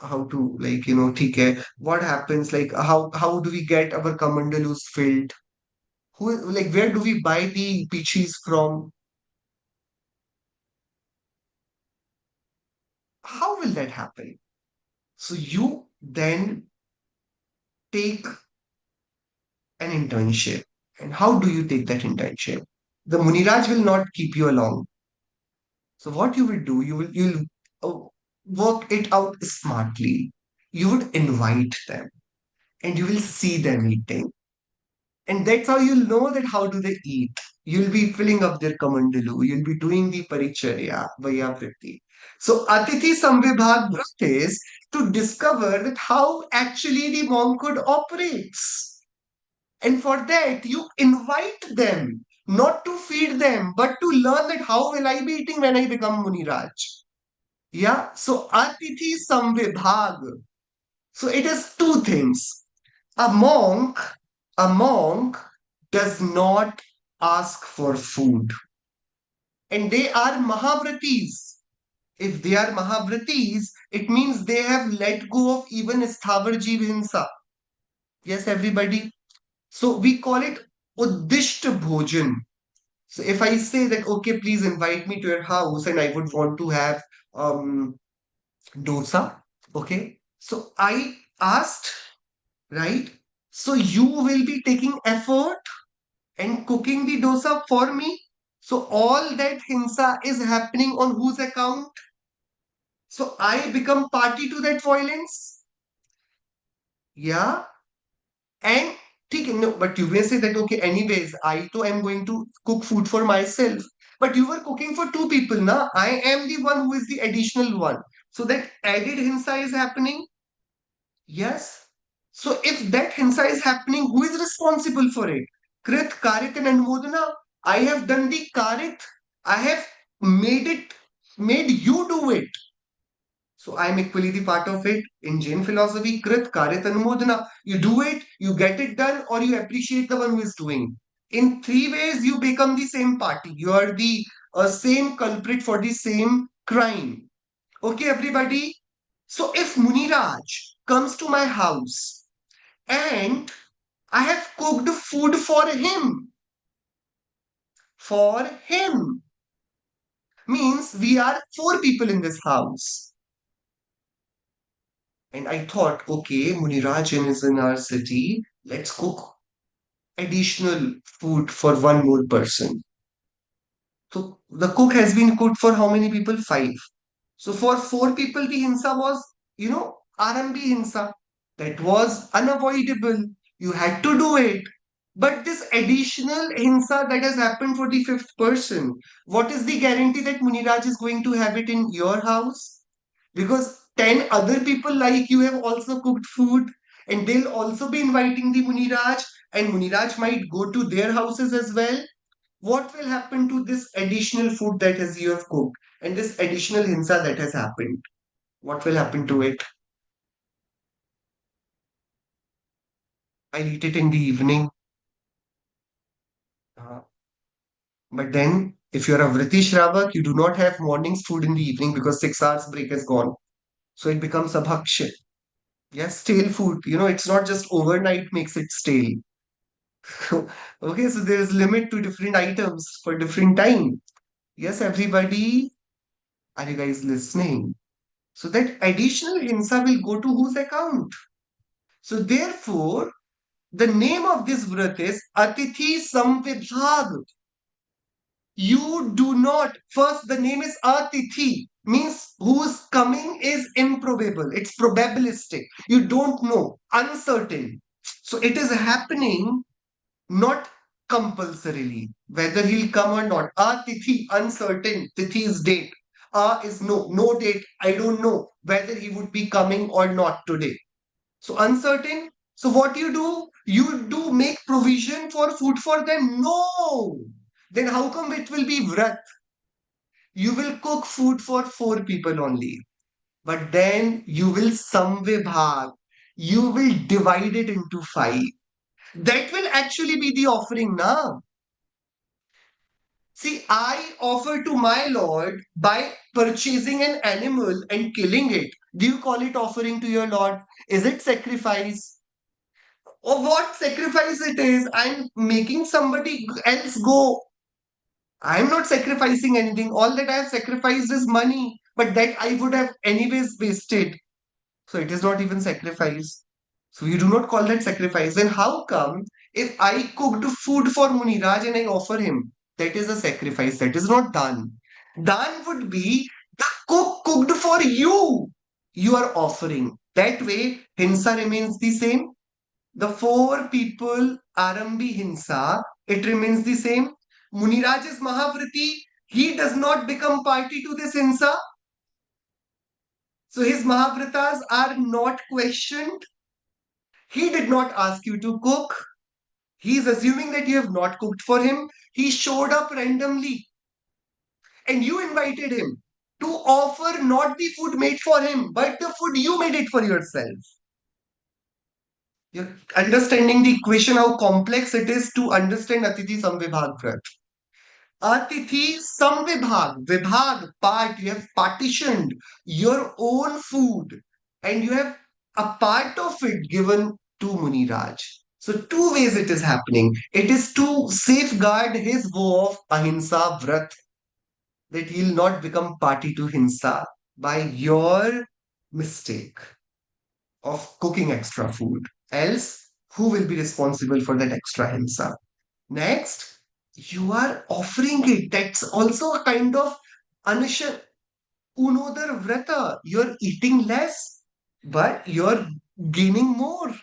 Speaker 3: how to ठीक what happens, how do we get our kamandalus filled, where do we buy the peaches from, how will that happen? So you then take an internship. And how do you take that internship? The Muniraj will not keep you along. So what you will do, you'll uh, work it out smartly. You would invite them and you will see them eating. And that's how you'll know that how do they eat. You'll be filling up their kamandalu. You'll be doing the paricharya, vayavriti. So Atithi-Saṃvibhāga is to discover that how actually the monkhood operates. And for that, you invite them, not to feed them, but to learn that how will I be eating when I become Muniraj. Yeah, so Atithi-Saṃvibhāga. So it is two things. A monk, a monk does not ask for food. And they are Mahavratis. If they are Mahavratis, it means they have let go of even Sthavar Jeev Hinsa. Yes, everybody. So we call it Uddishta Bhojan. So if I say that, okay, please invite me to your house and I would want to have dosa, okay? So I asked, right? So you will be taking effort and cooking the dosa for me. So all that hinsa is happening on whose account? So I become party to that violence. Yeah. And no, but you may say that, okay, anyways, I too am going to cook food for myself. But you were cooking for two people, na? I am the one who is the additional one. So that added hinsa is happening. Yes. So if that hinsa is happening, who is responsible for it? Krit, Karit, and Anumodana. I have done the Karit. I have made you do it. So I am equally the part of it. In Jain philosophy, Krit, Karit, Anumodana. You do it, you get it done, or you appreciate the one who is doing. In three ways, you become the same party. You are the same culprit for the same crime. Okay, everybody? So if Muniraj comes to my house and I have cooked food for him, means we are four people in this house. And I thought, okay, Muniraj is in our city, let's cook additional food for one more person. So the cook has been cooked for how many people? Five. So for four people, the hinsa was, RMB hinsa. That was unavoidable. You had to do it. But this additional hinsa that has happened for the fifth person, what is the guarantee that Muniraj is going to have it in your house? Because 10 other people like you have also cooked food and they'll also be inviting the Muniraj and Muniraj might go to their houses as well. What will happen to this additional food that has you have cooked and this additional hinsa that has happened? What will happen to it? I'll eat it in the evening. Uh, but then, if you're a Vriti Shravak, you do not have morning's food in the evening because 6 hours break is gone. So it becomes a bhaksha. Yes, stale food. It's not just overnight makes it stale. Okay, so there's limit to different items for different time. Yes, everybody, are you guys listening? So that additional hinsa will go to whose account? So therefore, the name of this vrat is Atithi-Saṃvibhāga. You do not, first the name is Atithi, means whose coming is improbable. It's probabilistic. You don't know, uncertain. So it is happening not compulsorily, whether he'll come or not. Tithi, uncertain. Tithi is date. Is no date. I don't know whether he would be coming or not today. So uncertain. So what you do? You do make provision for food for them? No. Then how come it will be vrat? You will cook food for 4 people only. But then you will samvibhag. You will divide it into 5. That will actually be the offering now. See, I offer to my Lord by purchasing an animal and killing it. Do you call it offering to your Lord? Is it sacrifice? Or what sacrifice it is? I'm making somebody else go. I'm not sacrificing anything. All that I have sacrificed is money, but that I would have anyways wasted. So it is not even sacrifice. So you do not call that sacrifice. Then how come if I cooked food for Muniraj and I offer him, that is a sacrifice. That is not done. Done would be the cook cooked for you. You are offering. That way, Hinsa remains the same. The 4 people Arambi Hinsa, it remains the same. Muniraj is Mahavriti. He does not become party to this Hinsa. So his Mahavratas are not questioned. He did not ask you to cook. He is assuming that you have not cooked for him. He showed up randomly and you invited him to offer not the food made for him, but the food you made it for yourself. You're understanding the equation, how complex it is to understand Atithi-Saṃvibhāga. Atithi-Saṃvibhāga, Vibhag, part, you have partitioned your own food and you have a part of it given to Muniraj. So 2 ways it is happening. It is to safeguard his vow of ahimsa vrat, that he'll not become party to hinsa by your mistake of cooking extra food. Else, who will be responsible for that extra hinsa? Next, you are offering it. That's also a kind of anusha unodar vrata. You're eating less, but you're gaining more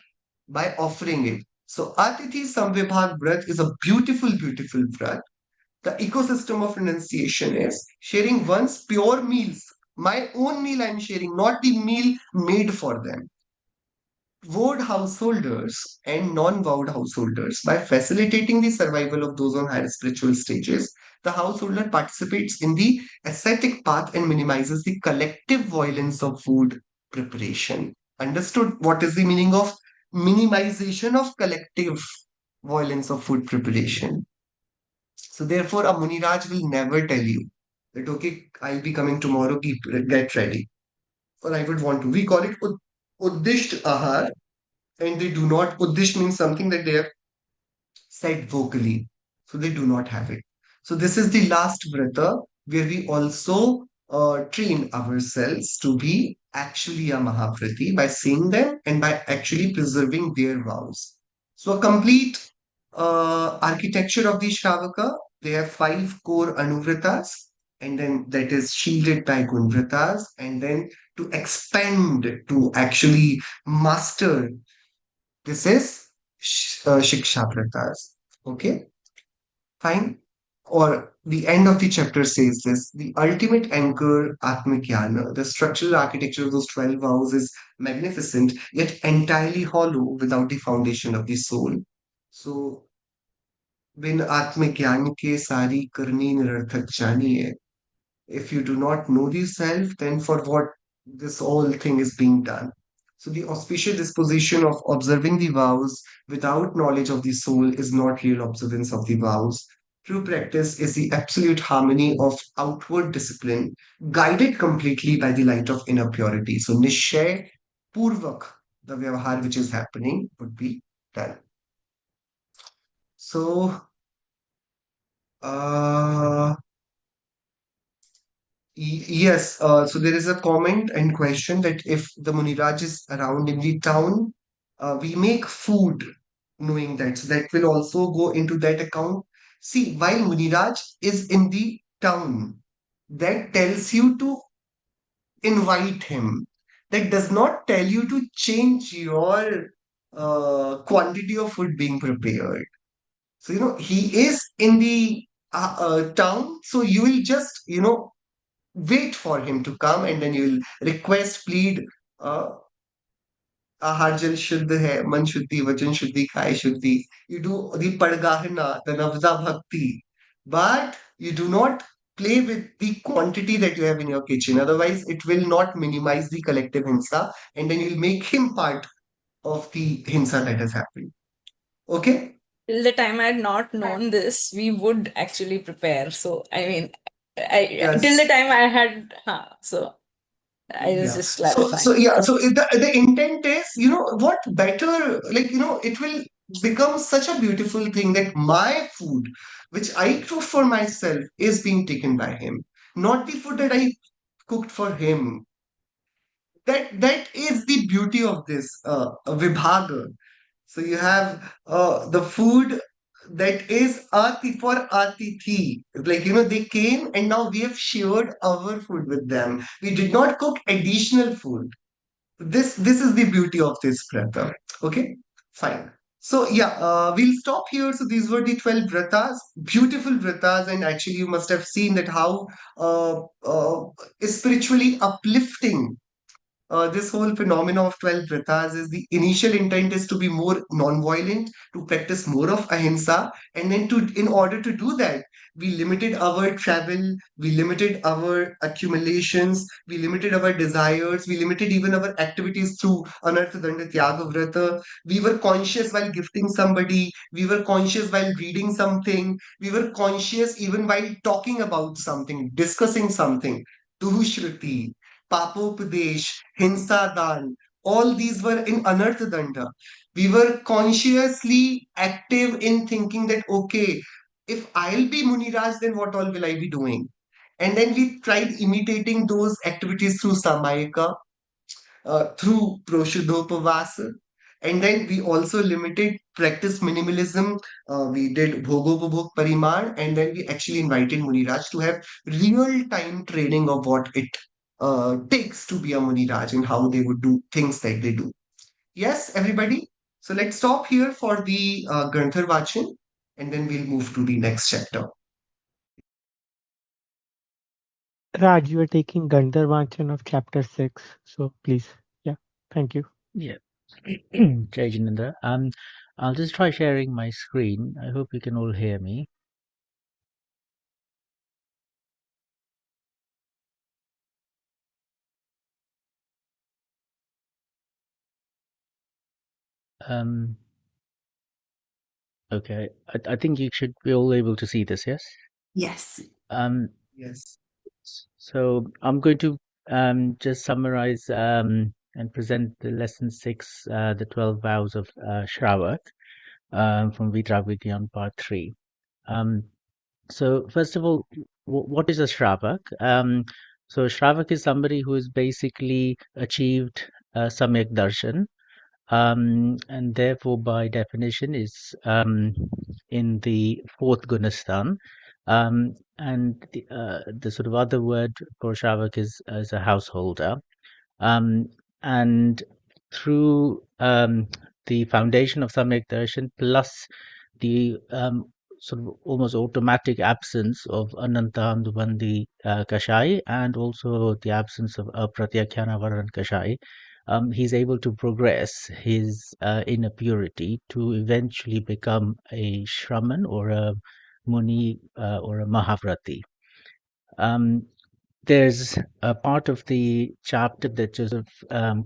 Speaker 3: by offering it. So Atithi-Saṃvibhāga vrat is a beautiful, beautiful vrat. The ecosystem of renunciation is sharing one's pure meals. My own meal I'm sharing, not the meal made for them. Vowed householders and non-vowed householders, by facilitating the survival of those on higher spiritual stages, the householder participates in the ascetic path and minimizes the collective violence of food preparation. Understood what is the meaning of minimization of collective violence of food preparation? So therefore, a Muniraj will never tell you that, okay, I'll be coming tomorrow, get ready. Or I would want to. We call it Uddisht Ahar, and they do not. Uddish means something that they have said vocally. So they do not have it. So this is the last vrata where we also train ourselves to be actually a Mahavrati by seeing them and by actually preserving their vows. So a complete architecture of the Shravaka, they have 5 core Anuvratas, and then that is shielded by Gunvratas, and then to expand to actually master, this is Śikṣāvratas. Okay, fine. Or the end of the chapter says this: the ultimate anchor, Atmagyana, the structural architecture of those 12 vows is magnificent, yet entirely hollow without the foundation of the soul. So, बिन आत्मज्ञान के सारी करनी निरर्थक जानिए. If you do not know the self, then for what this whole thing is being done? So the auspicious disposition of observing the vows without knowledge of the soul is not real observance of the vows. True practice is the absolute harmony of outward discipline, guided completely by the light of inner purity. So Nishay Purvak, the Vyavahar which is happening, would be done. So, uh, yes, so there is a comment and question that if the Muniraj is around in the town, we make food knowing that. So that will also go into that account. See, while Muniraj is in the town, that tells you to invite him. That does not tell you to change your quantity of food being prepared. So, he is in the town, so you will just, wait for him to come and then you will request, plead, uh, आहार जल शुद्ध है मन शुद्धि वचन शुद्धि काय शुद्धि. You do the padgahana, the navda bhakti, but you do not play with the quantity that you have in your kitchen, otherwise it will not minimize the collective hinsa and then you'll make him part of the hinsa that has happened. Okay.
Speaker 5: Till the time I had not known this, we would actually prepare. So I mean,
Speaker 3: Yes.
Speaker 5: till the time I had, so I was
Speaker 3: Yeah.
Speaker 5: just
Speaker 3: So
Speaker 5: clarifying.
Speaker 3: yeah. So the intent is, what better, like, it will become such a beautiful thing that my food, which I cook for myself, is being taken by him, not the food that I cooked for him. That is the beauty of this vibhaga. So you have the food that is for Atithi. Like, they came and now we have shared our food with them. We did not cook additional food. This is the beauty of this vrata. Okay, fine. So yeah, we'll stop here. So these were the 12 vratas, beautiful vratas, and actually you must have seen that how spiritually uplifting this whole phenomena of 12 vratas is. The initial intent is to be more non-violent, to practice more of ahimsa, and then in order to do that, we limited our travel, we limited our accumulations, we limited our desires, we limited even our activities through anartha danda tyaga vrata. We were conscious while gifting somebody, we were conscious while reading something, we were conscious even while talking about something, discussing something. Duhushruti, Papopadesh, Hinsadan, all these were in Anartha Danda. We were consciously active in thinking that, okay, if I'll be Muniraj, then what all will I be doing? And then we tried imitating those activities through Sāmāyika, through Proṣadhopavāsa. And then we also limited practice minimalism. We did Bhogopabhoga-Parimāṇa, and then we actually invited Muniraj to have real-time training of what it takes to be a Muniraj and how they would do things that they do. Yes, everybody? So let's stop here for the Granthar Vachan, and then we'll move to the next chapter.
Speaker 1: Raj, you are taking Gandharvachan of chapter 6. So please, yeah, thank you.
Speaker 6: Yeah. Jai Jinendra. I'll just try sharing my screen. I hope you can all hear me. Okay. I think you should be all able to see this, yes?
Speaker 5: Yes.
Speaker 3: Yes.
Speaker 6: So I'm going to just summarize and present the lesson 6, the 12 vows of Shravat from Vitragvigyan part 3. So first of all, what is a Shravak? So a Shravak is somebody who has basically achieved Samyak Darshan, and therefore by definition is in the fourth Gunastan. And the sort of other word for Shravak is as a householder. And through the foundation of Samyak Darshan plus the sort of almost automatic absence of Anantahandubandi Kashai and also the absence of Pratyakhyana Varan Kashai, he's able to progress his inner purity to eventually become a Shraman or a Muni or a Mahavrati. there's a part of the chapter that just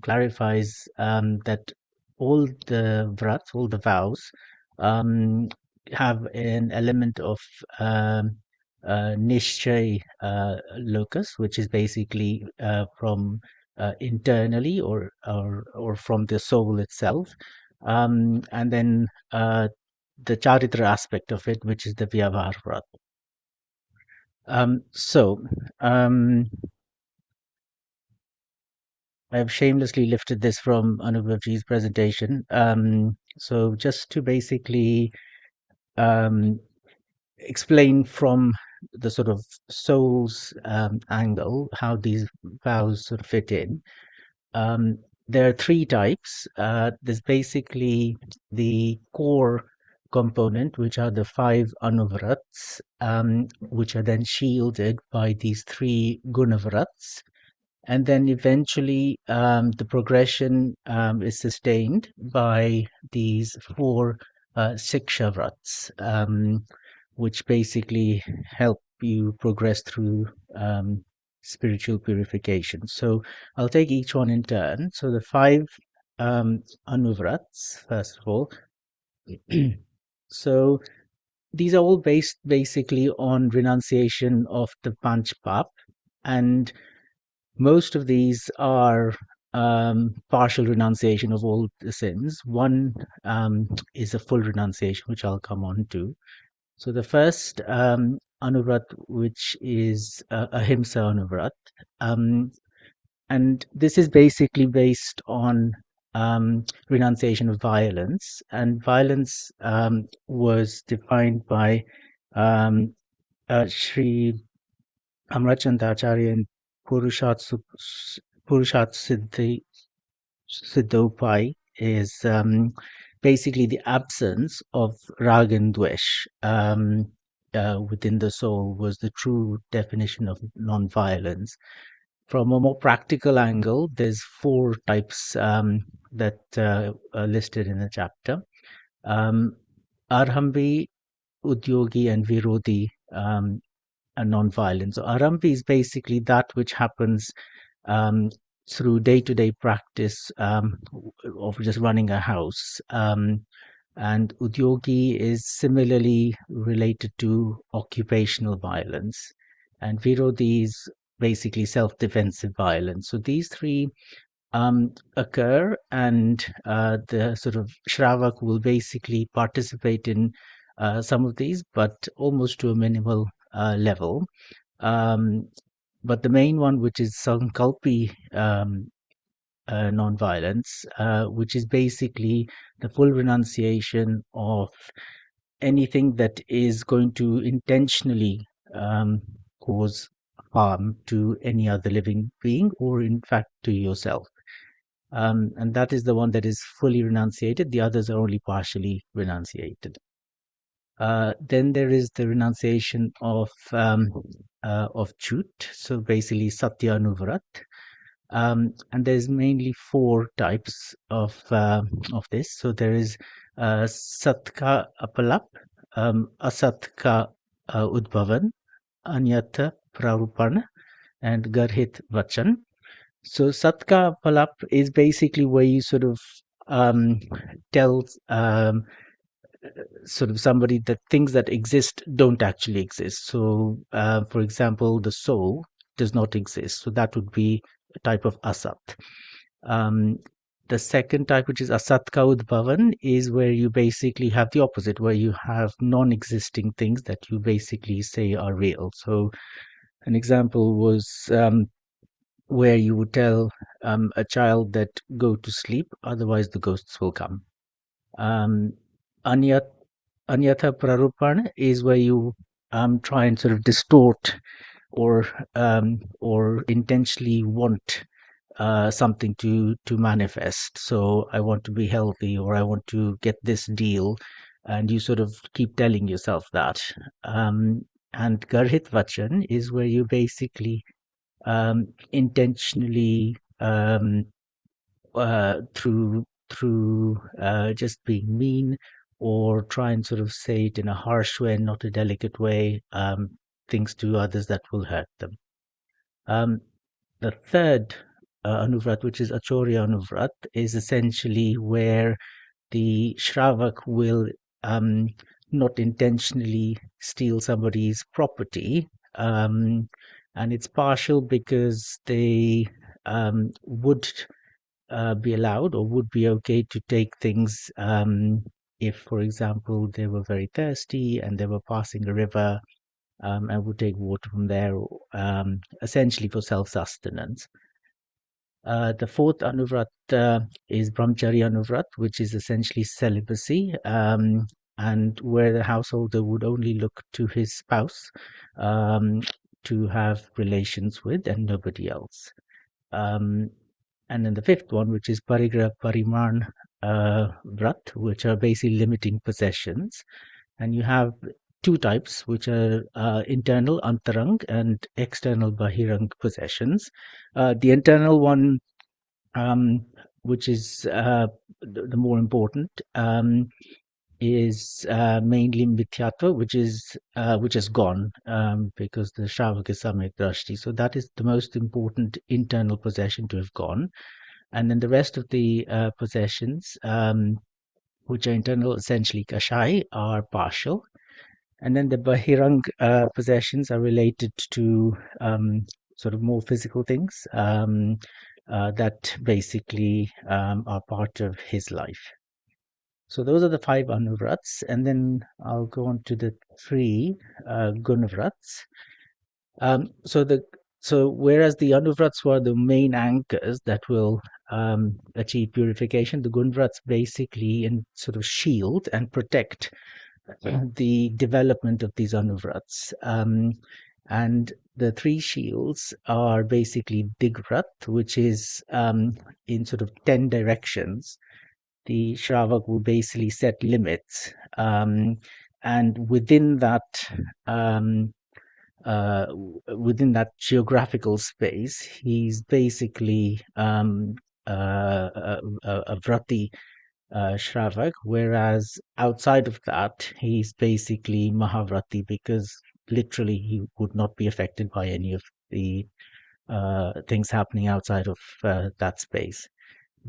Speaker 6: clarifies that all the vrats, all the vows, have an element of nishay locus, which is basically from internally or from the soul itself, and then the charitra aspect of it, which is the vyavahar vrat. So I have shamelessly lifted this from Anubhavji's presentation. So just to basically explain from the sort of soul's angle how these vows sort of fit in. There are three types. There's basically the core component, which are the 5 anuvrats, which are then shielded by these 3 gunavrats. And then eventually the progression is sustained by these 4 Śikṣāvratas, which basically help you progress through spiritual purification. So I'll take each one in turn. So the 5 anuvrats, first of all. So these are all based basically on renunciation of the Panch Pap, and most of these are partial renunciation of all the sins. One is a full renunciation, which I'll come on to. So the first anuvrat, which is ahimsa anuvrat, and this is basically based on renunciation of violence, and violence was defined by Sri Amrachandacharya in Purushat Siddhopai is basically the absence of rag and dvesh within the soul, was the true definition of non-violence. From a more practical angle, there's 4 types that are listed in the chapter. Arhambi, Udyogi, and Virodhi are non-violent. So Arhambi is basically that which happens through day-to-day practice of just running a house. And Udyogi is similarly related to occupational violence. And Virodhi is basically self-defensive violence. So these 3 occur, and the sort of Shravak will basically participate in some of these, but almost to a minimal level. But the main one, which is Sankalpi non-violence, which is basically the full renunciation of anything that is going to intentionally cause harm to any other living being, or in fact to yourself. And that is the one that is fully renunciated. The others are only partially renunciated. Then there is the renunciation of Chut, so basically Satya Anuvrat. And there's mainly 4 types of this. So there is Satka Apalap, Asatka Udbhavan, Anyatha Prarupana, and Garhit Vachan. So Satka Apalap is basically where you sort of tell sort of somebody that things that exist don't actually exist. So, for example, the soul does not exist. So that would be a type of asat. The second type, which is asatka udbhavan, is where you basically have the opposite, where you have non-existing things that you basically say are real. So an example was where you would tell a child that go to sleep, otherwise the ghosts will come. Anyatha Prarupana is where you try and sort of distort or intentionally want something to manifest. So I want to be healthy, or I want to get this deal, and you sort of keep telling yourself that. And Garhit Vachan is where you basically intentionally through just being mean, or try and sort of say it in a harsh way and not a delicate way, things to others that will hurt them. The third Anuvrat, which is Achorya Anuvrat, is essentially where the Shravak will not intentionally steal somebody's property. And it's partial because they would be allowed or would be okay to take things if, for example, they were very thirsty and they were passing a river and would take water from there, essentially for self-sustenance. The fourth Anuvrat is Brahmacharya Anuvrat, which is essentially celibacy, and where the householder would only look to his spouse to have relations with and nobody else. And then the fifth one, which is Parigraha-Parimāṇa Vrat, which are basically limiting possessions. And you have two types, which are internal antarang and external bahirang possessions. The internal one, which is the more important, is mainly mithyatva, which has gone because the Shravaka is Samyak Drashti. So that is the most important internal possession to have gone. And then the rest of the possessions, which are internal, essentially kashai, are partial. And then the bahirang possessions are related to sort of more physical things that basically are part of his life. So those are the five anuvrats, and then I'll go on to the three gunavrats. So whereas the anuvrats were the main anchors that will achieve purification, the gunavrats basically sort of shield and protect the development of these anuvrats. And the three shields are basically digvrat, which is in sort of 10 directions. The Shravak will basically set limits, and within that geographical space, he's basically a vrati Shravak, whereas outside of that, he's basically Mahavrati because literally he would not be affected by any of the things happening outside of that space.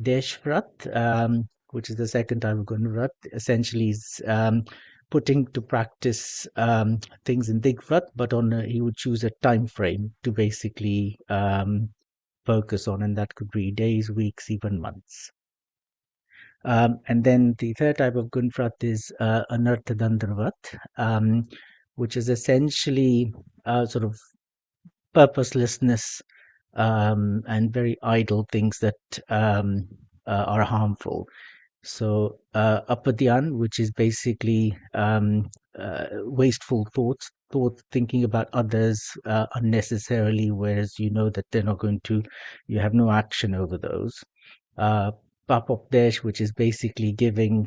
Speaker 6: Deshvrat, which is the second type of Gunvrat, essentially is putting to practice things in Digvrat, but he would choose a time frame to basically focus on, and that could be days, weeks, even months. And then the third type of Gunvrat is Anarthadandravrat, which is essentially sort of purposelessness and very idle things that are harmful. So apadyan, which is basically wasteful thoughts, thinking about others unnecessarily, whereas you know that they're not going to, you have no action over those. Papopdesh, which is basically giving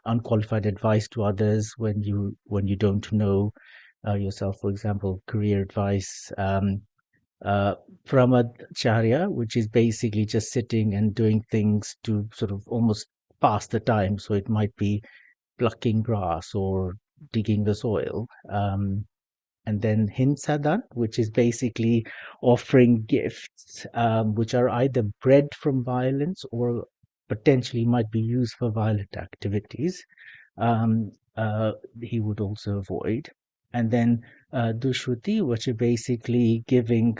Speaker 6: unqualified advice to others when you don't know yourself, for example, career advice. Pramacharya, which is basically just sitting and doing things to sort of almost pass the time. So it might be plucking grass or digging the soil. And then Hinsadan, which is basically offering gifts, which are either bred from violence or potentially might be used for violent activities. He would also avoid. And then Dushruti, which is basically giving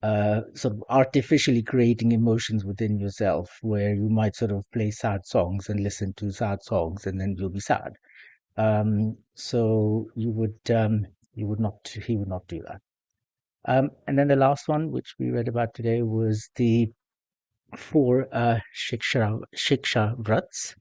Speaker 6: sort of artificially creating emotions within yourself, where you might sort of play sad songs and listen to sad songs, and then you'll be sad. So he would not do that. And then the last one, which we read about today, was the four Śikṣāvrats,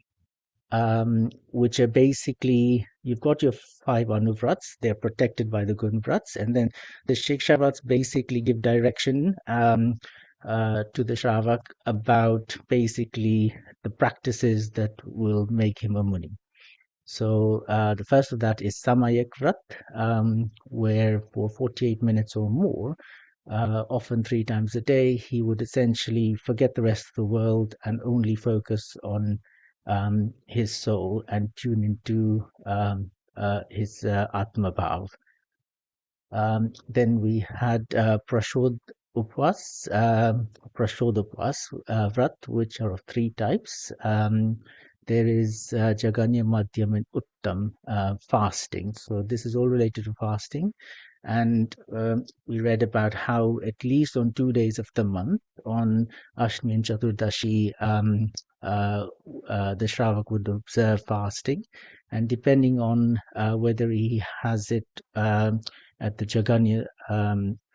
Speaker 6: which are basically, you've got your five anuvrats, they're protected by the gunvrats, and then the Śikṣāvrats basically give direction to the Shravak about basically the practices that will make him a Muni. So the first of that is Sāmāyika, where for 48 minutes or more, often 3 times a day, he would essentially forget the rest of the world and only focus on his soul and tune into his Atma Bhav. Then we had Proṣadhopavāsa, Vrat, which are of three types. There is Jaganya, Madhyam, and Uttam, fasting. So this is all related to fasting. And we read about how at least on 2 days of the month, on Ashtami and Chaturdashi, the Shravak would observe fasting. And depending on whether he has it at the Jaganya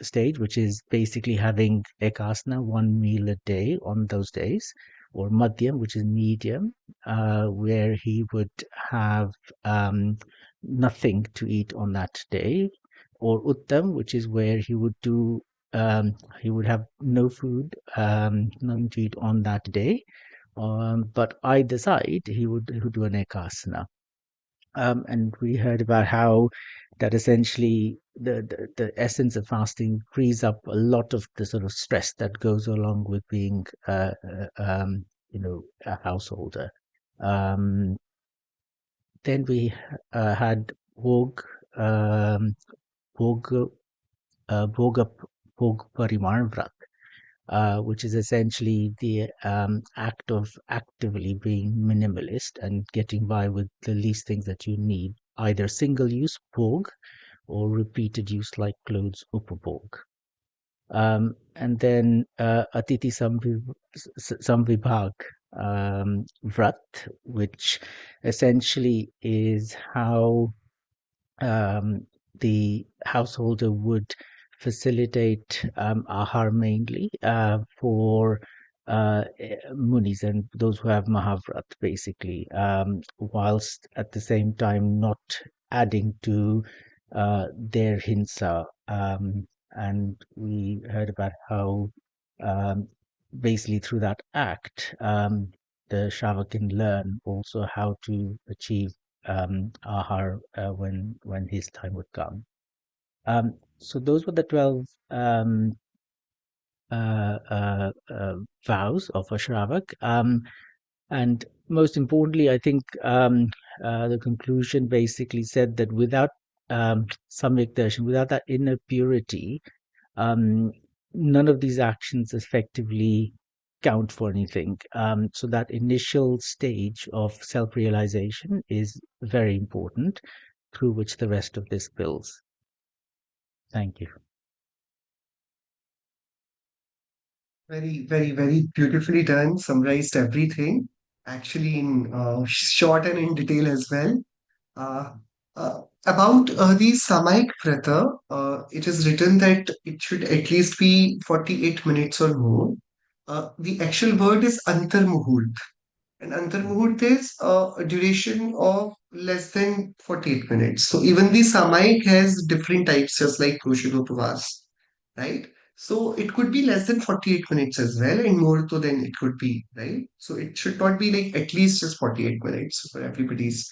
Speaker 6: stage, which is basically having ekasana, 1 meal a day on those days, or Madhyam, which is medium, where he would have nothing to eat on that day, or Uttam, which is where he would he would have no food, nothing to eat on that day, but either side he would do an ekasana. And we heard about how that essentially the essence of fasting frees up a lot of the sort of stress that goes along with being a householder. Then we had Bhogopabhoga-Parimāṇa, which is essentially the act of actively being minimalist and getting by with the least things that you need, either single-use bhog or repeated use like clothes upabhog. And then Atithi-Saṃvibhāga, Vrat, which essentially is how the householder would facilitate ahar mainly for munis and those who have mahavrat, basically, whilst at the same time not adding to their hinsa. And we heard about how basically through that act, the Shravak can learn also how to achieve ahar when his time would come. So those were the 12 vows of a Shravak. And most importantly, I think the conclusion basically said that without samyak darshan, without that inner purity, none of these actions effectively count for anything. So that initial stage of self-realization is very important, through which the rest of this builds. Thank you.
Speaker 3: Very, very, very beautifully done. Summarized everything, actually in short and in detail as well. About the Sāmāyika Vrata, it is written that it should at least be 48 minutes or more. The actual word is Antarmuhurt. And Antarmuhurt is a duration of less than 48 minutes. So even the Sāmāyika has different types, just like Proṣadhopavāsa, right? So it could be less than 48 minutes as well, and more so than it could be, right? So it should not be like at least just 48 minutes for everybody's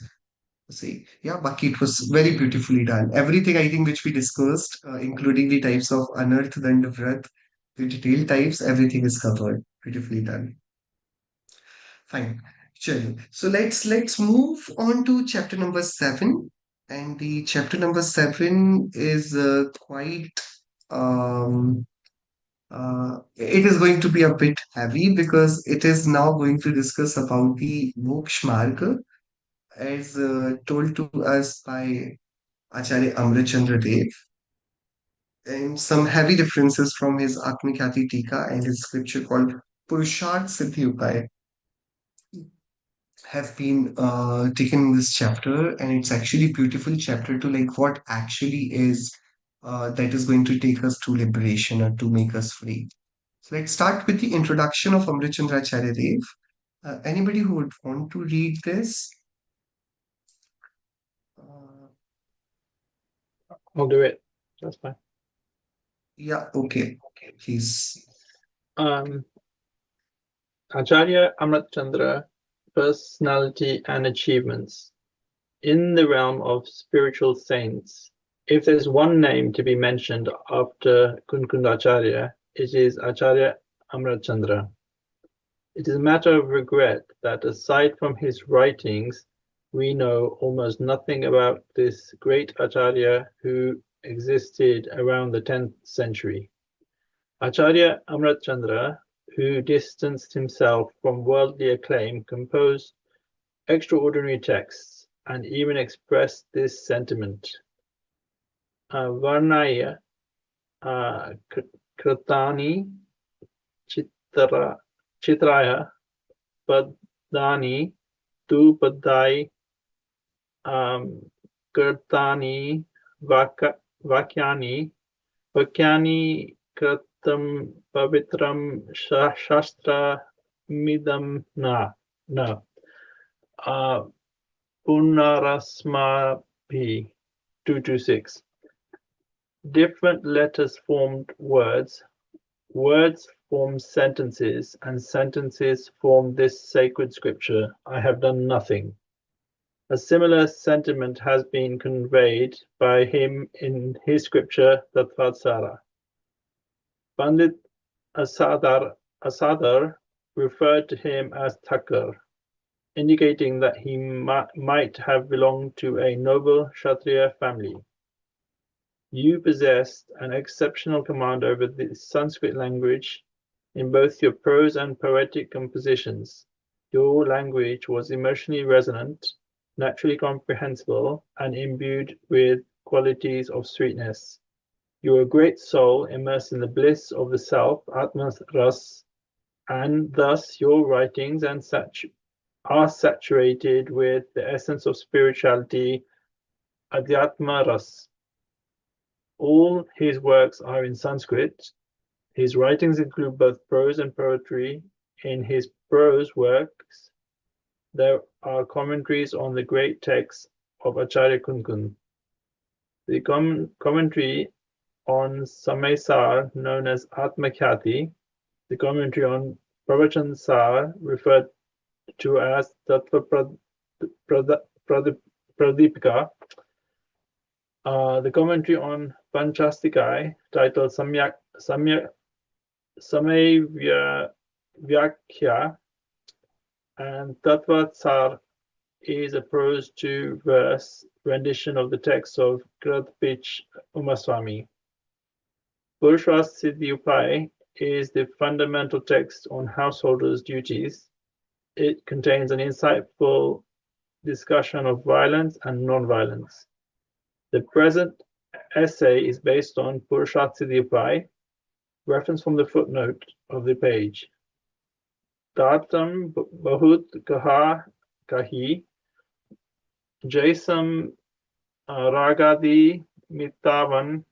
Speaker 3: sake. Yeah, Baki, it was very beautifully done. Everything I think which we discussed, including the types of Anarth, Danda, Vrat, the detailed types, everything is covered. Beautifully done. Fine. Chalo. So let's move on to chapter number 7. And the chapter number 7 is quite it is going to be a bit heavy because it is now going to discuss about the moksha marga as told to us by Acharya Amritchandra Dev, and some heavy differences from his Atmikyati Tika and his scripture called Purusharth Siddhi Upaya have been taken in this chapter, and it's actually a beautiful chapter to like what actually is that is going to take us to liberation or to make us free. So let's start with the introduction of Amritchandra Acharya Dev. Anybody who would want to read this?
Speaker 2: I'll do it. That's fine.
Speaker 3: Yeah, okay. Please.
Speaker 2: Acharya Amritchandra, personality and achievements. In the realm of spiritual saints, if there's one name to be mentioned after Kunkundacharya, it is Acharya Amritchandra. It is a matter of regret that aside from his writings, we know almost nothing about this great Acharya who existed around the 10th century. Acharya Amritchandra, who distanced himself from worldly acclaim, composed extraordinary texts and even expressed this sentiment. Varnaya Kritani Chitraya Padani Tu Padai Kirtani Vakyani Kritam Pavitram Shastra Midam Na Punarasmabhi 226. Different letters formed words, words formed sentences, and sentences formed this sacred scripture. I have done nothing. A similar sentiment has been conveyed by him in his scripture, the Tattvasara. Pandit Asadar referred to him as Thakur, indicating that he might have belonged to a noble Kshatriya family. You possessed an exceptional command over the Sanskrit language in both your prose and poetic compositions. Your language was emotionally resonant, naturally comprehensible, and imbued with qualities of sweetness. You are a great soul immersed in the bliss of the self, Atma Ras, and thus your writings are saturated with the essence of spirituality, Adhyatma Ras. All his works are in Sanskrit. His writings include both prose and poetry. In his prose works, there are commentaries on the great texts of Acharya Kunkun. The commentary on Sāmāyika, known as Atmakhyati, the commentary on Pravachan Sār, referred to as Tattva Pradipika, the commentary on Panchastikaya, titled Sāmāyika, and Tattva Sār is a prose to verse rendition of the text of Gradpich Umaswamy. Proṣadhopavāsa is the fundamental text on householders' duties. It contains an insightful discussion of violence and non-violence. The present essay is based on Proṣadhopavāsa, reference from the footnote of the page. Tatam bahut kahi, Jaisam ragadi mitavan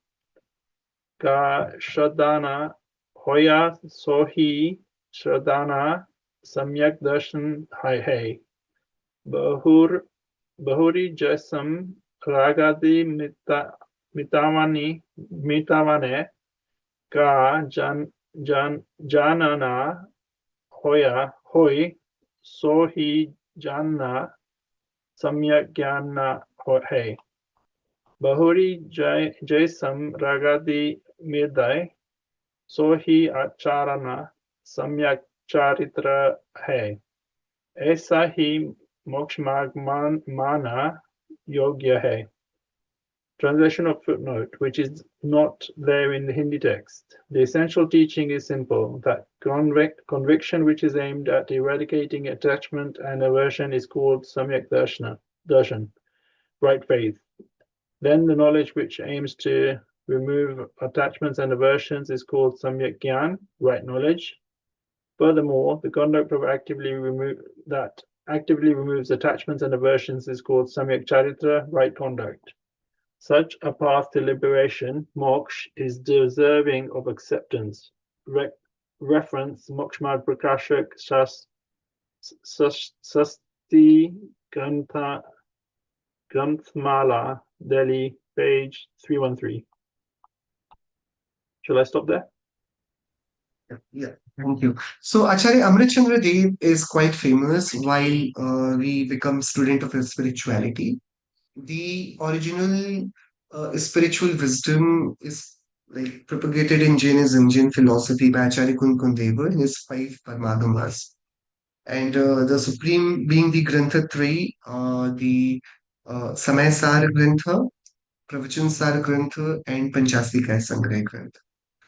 Speaker 2: ka shradana hoya sohi shradana samyak darshan hai. Bahuri Jaisam ragadi mitavane ka janana hoi sohi janna samyak jnana hai. Bahuri Jaisam ragadi mirdai sohi acharana samyak charitra hai. Aisa hi moksha mana yogya hai. Translation of footnote, which is not there in the Hindi text. The essential teaching is simple, that conviction which is aimed at eradicating attachment and aversion is called Samyak Darshan, right faith. Then the knowledge which aims to remove attachments and aversions is called Samyak Gyan, right knowledge. Furthermore, the conduct of actively removes attachments and aversions is called Samyak Charitra, right conduct. Such a path to liberation, moksha, is deserving of acceptance. Reference Moksha Prakashak Sasti Granthmala, Delhi, page 313. Shall I stop there?
Speaker 3: Yeah, thank you. So Acharya Amritchandra Dev is quite famous while we become student of his spirituality. The original spiritual wisdom is like propagated in Jainism, Jain philosophy by Acharya Kunkundeva in his 5 Parmagamas. And the supreme being the Grantha Trayi, the Sāmāyika Grantha, Pravachan Grantha, and Panchasika Sangrah Grantha.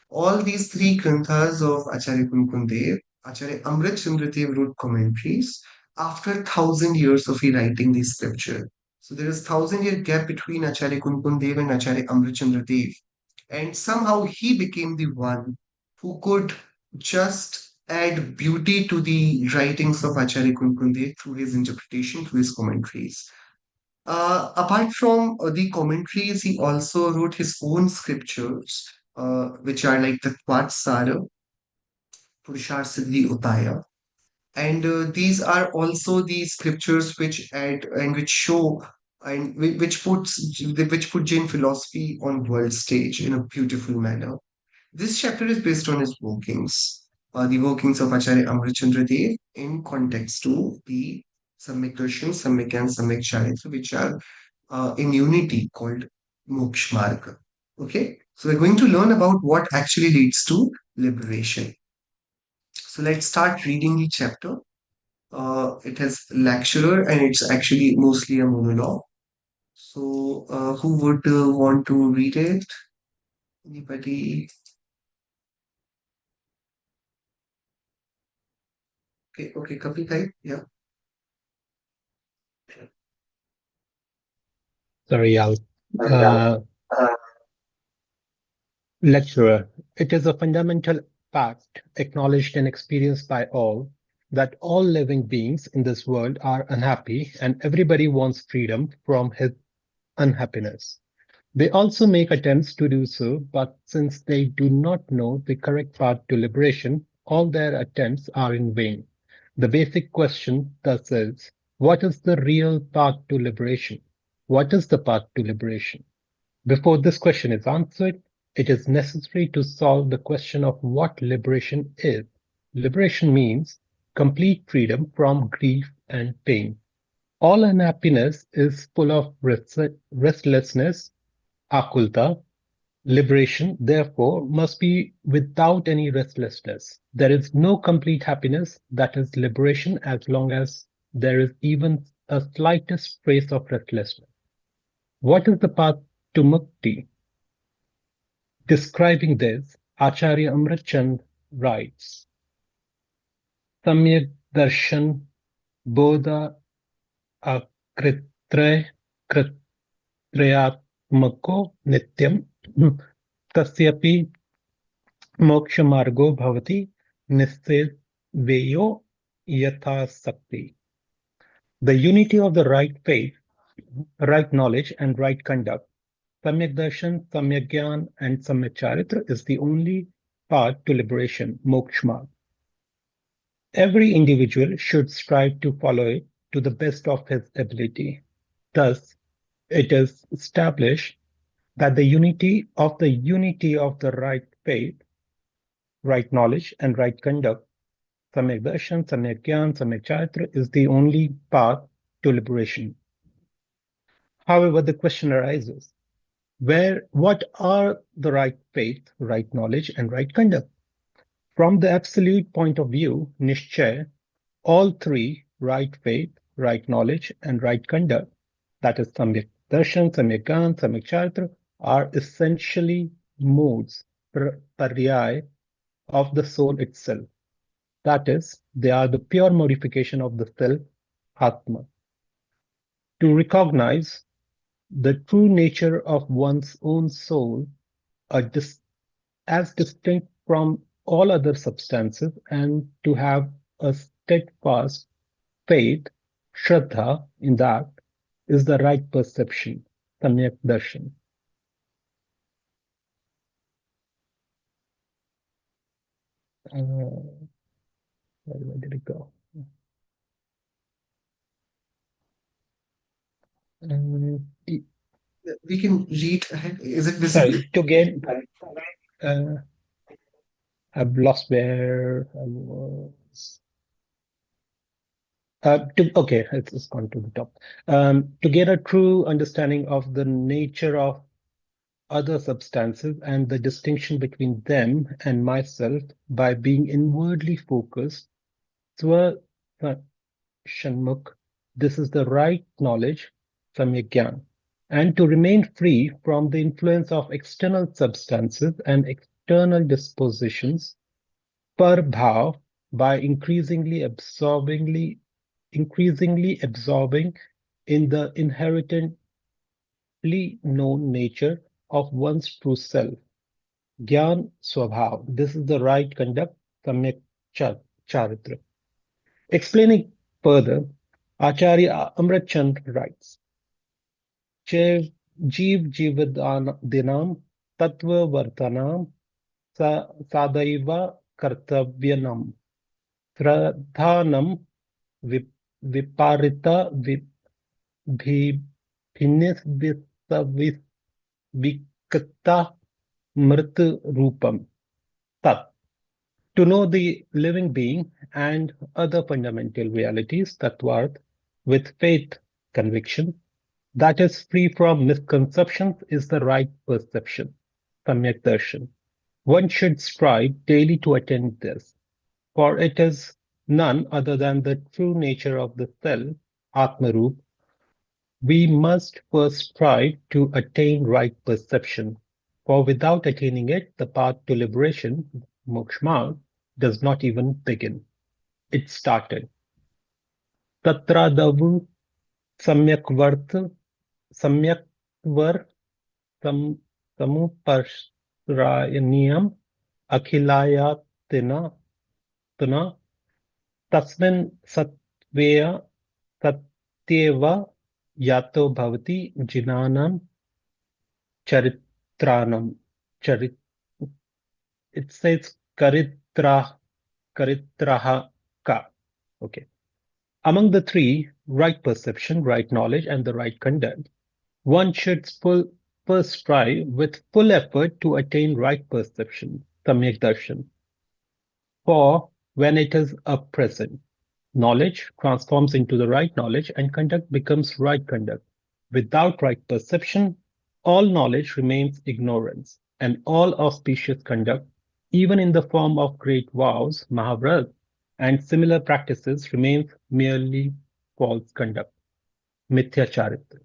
Speaker 3: All these three granthas of Acharya Kunkundev, Acharya Amrit Chandradev wrote commentaries after 1,000 years of rewriting the scripture. So there is 1,000-year gap between Acharya Kunkundev and Acharya Amrit Chandradev. And somehow he became the one who could just add beauty to the writings of Acharya Kunkundev through his interpretation, through his commentaries. Apart from the commentaries, he also wrote his own scriptures, which are like the Vatsara, Purushar Siddhi Utaya. And these are also the scriptures which add and which show and which put Jain philosophy on world stage in a beautiful manner. This chapter is based on his workings, the workings of Acharya Amritchandra Dev in context to the Samyak Darshan, Samyak Gyan, Samyak Charitra, which are in unity called Moksha Marga. Okay, so we're going to learn about what actually leads to liberation. So let's start reading the chapter. It has lecturer and it's actually mostly a monologue. So who would want to read it? Anybody? Okay, Kapil type, yeah.
Speaker 7: Sorry, lecturer. It is a fundamental fact acknowledged and experienced by all that all living beings in this world are unhappy and everybody wants freedom from his unhappiness. They also make attempts to do so, but since they do not know the correct path to liberation, all their attempts are in vain. The basic question thus is, what is the real path to liberation? What is the path to liberation? Before this question is answered, it is necessary to solve the question of what liberation is. Liberation means complete freedom from grief and pain. All unhappiness is full of restlessness, akulta. Liberation, therefore, must be without any restlessness. There is no complete happiness that is liberation as long as there is even a slightest trace of restlessness. What is the path to mukti? Describing this, Acharya Amritchand writes, Samyak darshan bodha akritre kritrayatmako nityam tasyapi moksha margo bhavati nisseveyo yathasakti. The unity of the right faith, right knowledge, and right conduct, Samyak Darshan, Samyak Gyan, and Samyak Charitra is the only path to liberation, moksha. Every individual should strive to follow it to the best of his ability. Thus, it is established that the unity of the right faith, right knowledge, and right conduct, Samyak Darshan, Samyak Gyan, Samyak Charitra, is the only path to liberation. However, the question arises, what are the right faith, right knowledge, and right conduct? From the absolute point of view, Nishchay, all three, right faith, right knowledge, and right conduct, that is Samyak Darshan, Samyak Gyan, Samyak Charitra, are essentially modes, paryay, of the soul itself. That is, they are the pure modification of the self, Atma. To recognize the true nature of one's own soul as distinct from all other substances and to have a steadfast faith, Shraddha, in that is the right perception, Samyak Darshan. Where did it go?
Speaker 3: We can read ahead. Is it visible?
Speaker 7: Sorry, to gain, I've lost where I was. Okay, it's gone to the top. To get a true understanding of the nature of other substances and the distinction between them and myself by being inwardly focused, Swa Shanmukh, this is the right knowledge, Samyak Gyan. and to remain free from the influence of external substances and external dispositions per bhav by increasingly absorbing in the inherently known nature of one's true self. Gyan Swabhav. This is the right conduct, Samyak Charitra. Explaining further, Acharya Amrit Chand writes, Jeev Jivadinam Tattva Vartanam Sadaiva Kartavyanam Sradhanam Viparita Vikata Mrit Rupam Tat. To know the living being and other fundamental realities, Tattvarth, with faith, conviction, that is free from misconceptions, is the right perception, Samyak Darshan. One should strive daily to attain this, for it is none other than the true nature of the self, Atmarup. We must first strive to attain right perception, for without attaining it, the path to liberation, moksha, does not even begin. It started. Tatradavu samyakvar samuparsrayaniyam akhilayatina tuna tasmin satveya satyeva yato bhavati jinanam charitranam. It says karitraha ka. Okay. Among the three, right perception, right knowledge, and the right conduct, one should first strive with full effort to attain right perception, Samyak Darshan. For when it is a present, knowledge transforms into the right knowledge and conduct becomes right conduct. Without right perception, all knowledge remains ignorance, and all auspicious conduct, even in the form of great vows, Mahavrat, and similar practices, remains merely false conduct, Mithya Charitra.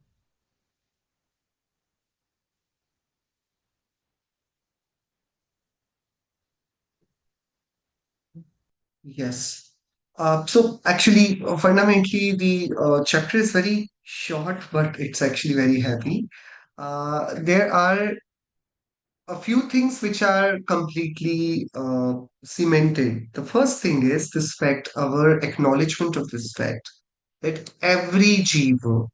Speaker 3: Yes. So actually, fundamentally, the chapter is very short, but it's actually very heavy. There are a few things which are completely cemented. The first thing is this fact, our acknowledgement of this fact, that every jeev,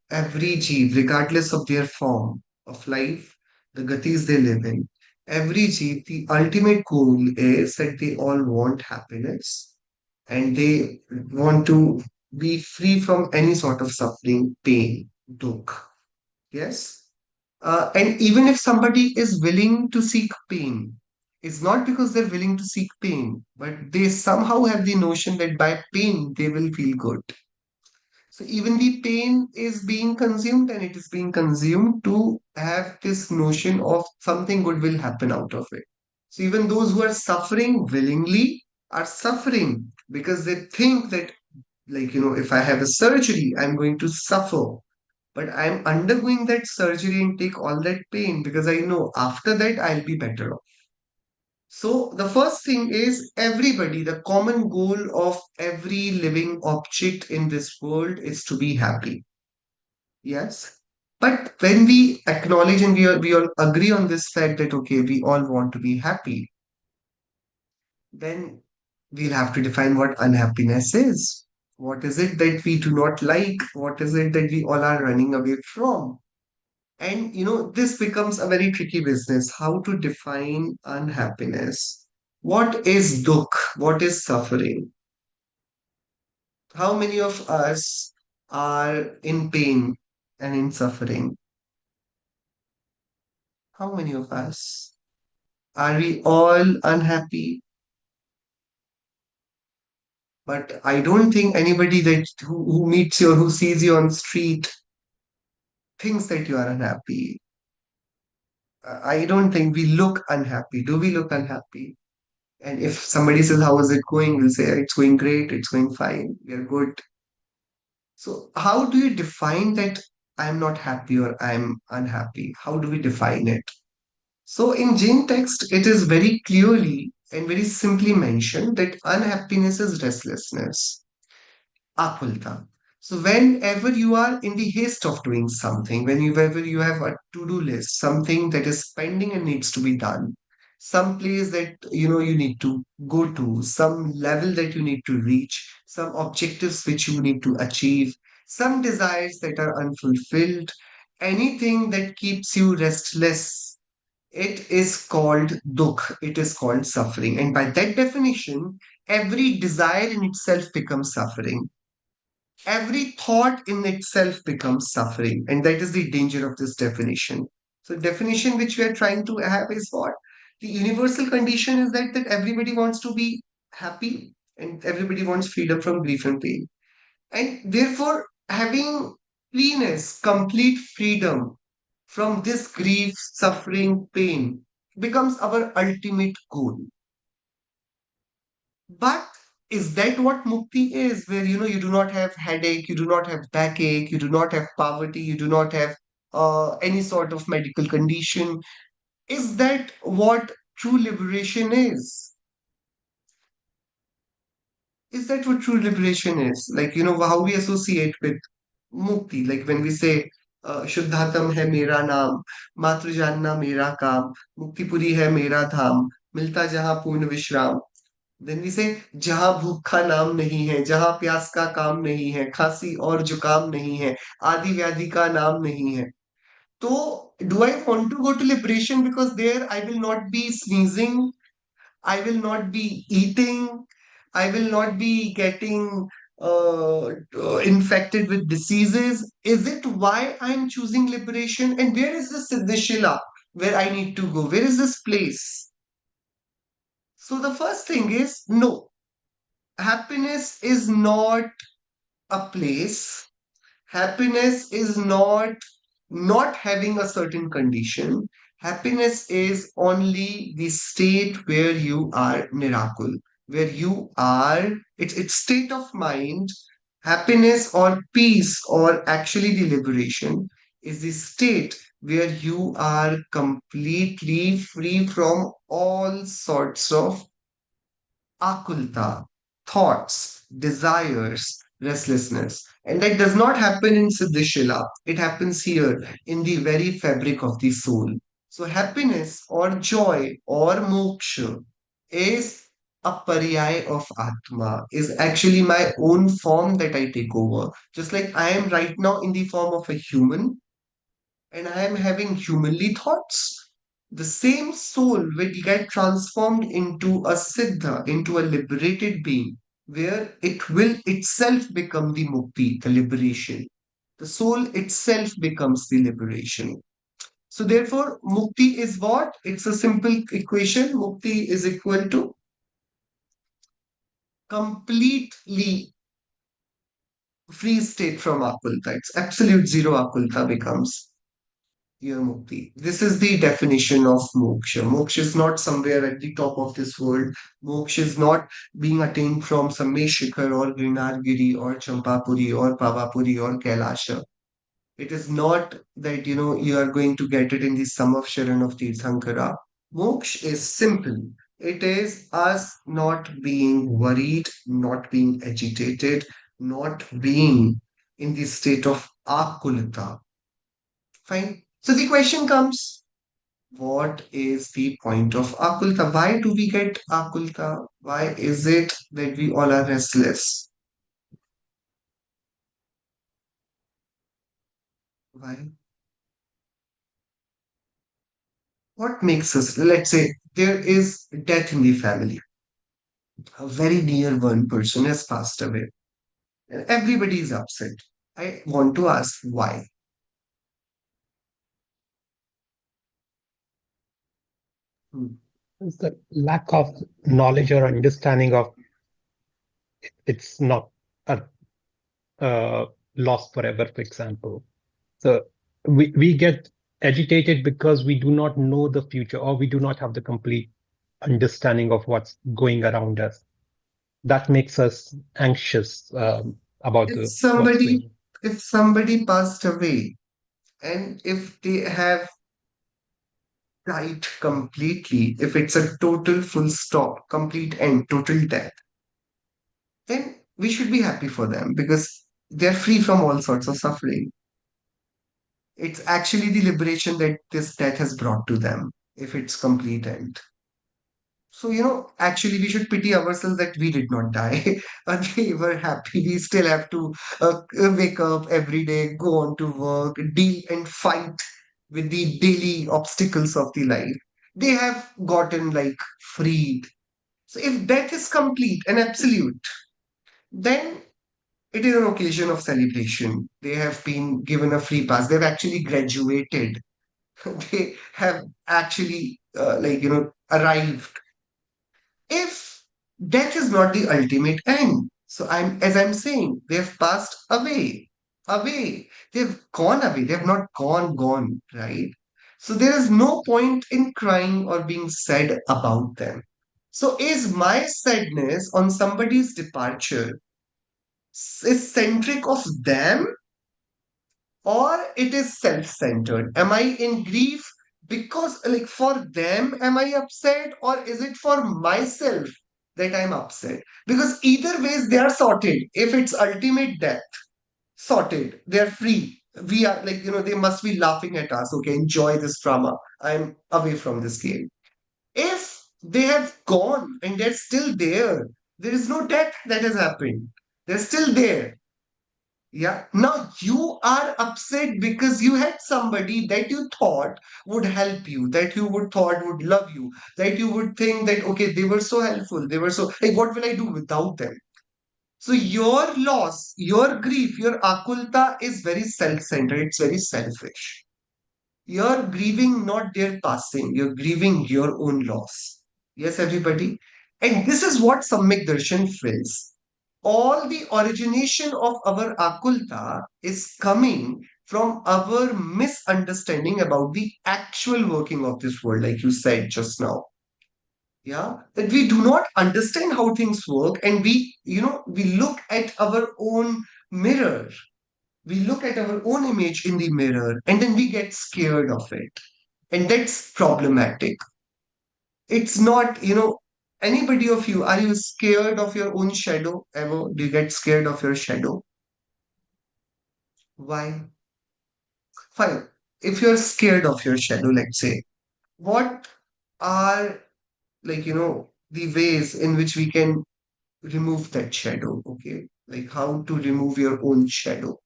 Speaker 3: regardless of their form of life, the gatis they live in, every jeev, the ultimate goal is that they all want happiness and they want to be free from any sort of suffering, pain, dukh. Yes? And even if somebody is willing to seek pain, it's not because they're willing to seek pain, but they somehow have the notion that by pain they will feel good. So even the pain is being consumed and it is being consumed to have this notion of something good will happen out of it. So even those who are suffering willingly are suffering because they think that, like, if I have a surgery, I'm going to suffer. But I'm undergoing that surgery and take all that pain because I know after that I'll be better off. So the first thing is everybody, the common goal of every living object in this world is to be happy. Yes. But when we acknowledge and we all agree on this fact that, okay, we all want to be happy, then we'll have to define what unhappiness is. What is it that we do not like? What is it that we all are running away from? And this becomes a very tricky business. How to define unhappiness? What is dukh? What is suffering? How many of us are in pain and in suffering? How many of us? Are we all unhappy? But I don't think anybody that who meets you or who sees you on the street thinks that you are unhappy. I don't think we look unhappy. Do we look unhappy? And if somebody says, how is it going? We'll say, it's going great, it's going fine, we are good. So, how do you define that I'm not happy or I'm unhappy. How do we define it? So in Jain text, it is very clearly and very simply mentioned that unhappiness is restlessness, akulta. So whenever you are in the haste of doing something, whenever you have a to-do list, something that is pending and needs to be done, some place that you need to go to, some level that you need to reach, some objectives which you need to achieve, some desires that are unfulfilled, anything that keeps you restless, it is called dukh, it is called suffering. And by that definition, every desire in itself becomes suffering. Every thought in itself becomes suffering. And that is the danger of this definition. So, definition which we are trying to have is what? The universal condition is that everybody wants to be happy and everybody wants freedom from grief and pain. And therefore, having freeness, complete freedom from this grief, suffering, pain becomes our ultimate goal. But is that what mukti is? Where you do not have headache, you do not have backache, you do not have poverty, you do not have any sort of medical condition. Is that what true liberation is? Is that what true liberation is? Like, how we associate with mukti. Like when we say, शुद्धातम है मेरा नाम, मात्र जानना मेरा काम, मुक्तिपुरी है मेरा धाम, मिलता जहाँ पूर्ण विश्राम. Then we say, जहाँ भूख का नाम नहीं है, जहाँ प्यास का काम नहीं है, खांसी और जुकाम नहीं है, आदि व्याधि का नाम नहीं है. तो do I want to go to liberation because there I will not be sneezing, I will not be eating, I will not be getting infected with diseases. Is it why I'm choosing liberation? And where is this Siddhishila where I need to go? Where is this place? So the first thing is no, happiness is not a place. Happiness is not having a certain condition. Happiness is only the state where you are nirakul, where you are, it's state of mind. Happiness or peace or actually the liberation is the state where you are completely free from all sorts of akulta, thoughts, desires, restlessness. And that does not happen in Siddhishila. It happens here in the very fabric of the soul. So happiness or joy or moksha is a paryay of Atma, is actually my own form that I take over. Just like I am right now in the form of a human and I am having humanly thoughts, the same soul will get transformed into a siddha, into a liberated being, where it will itself become the mukti, the liberation. The soul itself becomes the liberation. So therefore, mukti is what? It's a simple equation. Mukti is equal to completely free state from akulta. It's absolute zero akulta becomes your mukti. This is the definition of moksha. Moksha is not somewhere at the top of this world. Moksha is not being attained from Sammeshikar or Girinargiri or Champapuri or Pavapuri or Kailasha. It is not that you are going to get it in the sum of Sharan of Tirthankara. Moksha is simple. It is us not being worried, not being agitated, not being in the state of akulita. Fine. So the question comes, what is the point of akulta? Why do we get akulta? Why is it that we all are restless? Why? What makes us, let's say, there is death in the family. A very dear one person has passed away. And everybody is upset. I want to ask why. Hmm.
Speaker 7: It's the lack of knowledge or understanding of it's not a lost forever, for example. So we get agitated because we do not know the future or we do not have the complete understanding of what's going around us. That makes us anxious about
Speaker 3: If
Speaker 7: the what's
Speaker 3: somebody
Speaker 7: going on.
Speaker 3: if somebody passed away, And if they have died completely, if it's a total full stop, complete end, total death, then we should be happy for them because they're free from all sorts of suffering. It's actually the liberation that this death has brought to them, if it's complete end. So, actually, we should pity ourselves that we did not die and we were happy. We still have to wake up every day, go on to work, deal and fight with the daily obstacles of the life. They have gotten like freed. So, if death is complete and absolute, then it is an occasion of celebration. They have been given a free pass. They've actually graduated. They have actually, arrived. If death is not the ultimate end, so as I'm saying, they have passed away. They've gone away. They have not gone, right? So there is no point in crying or being sad about them. So is my sadness on somebody's departure is centric of them, or it is self-centered? Am I in grief because, like, for them am I upset, or is it for myself that I'm upset? Because either ways they are sorted. If it's ultimate death, sorted, they're free. We are like, they must be laughing at us. Okay, enjoy this drama. I'm away from this game. If they have gone and they're still there is no death that has happened. They're still there. Yeah. Now you are upset because you had somebody that you thought would help you, that you would thought would love you, that you would think that, okay, they were so helpful. They were so, like, what will I do without them? So your loss, your grief, your akulta is very self-centered. It's very selfish. You're grieving not their passing. You're grieving your own loss. Yes, everybody. And this is what Samyak Darshan feels. All the origination of our akulta is coming from our misunderstanding about the actual working of this world, like you said just now. Yeah, that we do not understand how things work, and we look at our own mirror. We look at our own image in the mirror, and then we get scared of it. And that's problematic. It's not, anybody of you, are you scared of your own shadow ever? Do you get scared of your shadow? Why? Fine. If you're scared of your shadow, let's say, what are, the ways in which we can remove that shadow? Okay. Like how to remove your own shadow.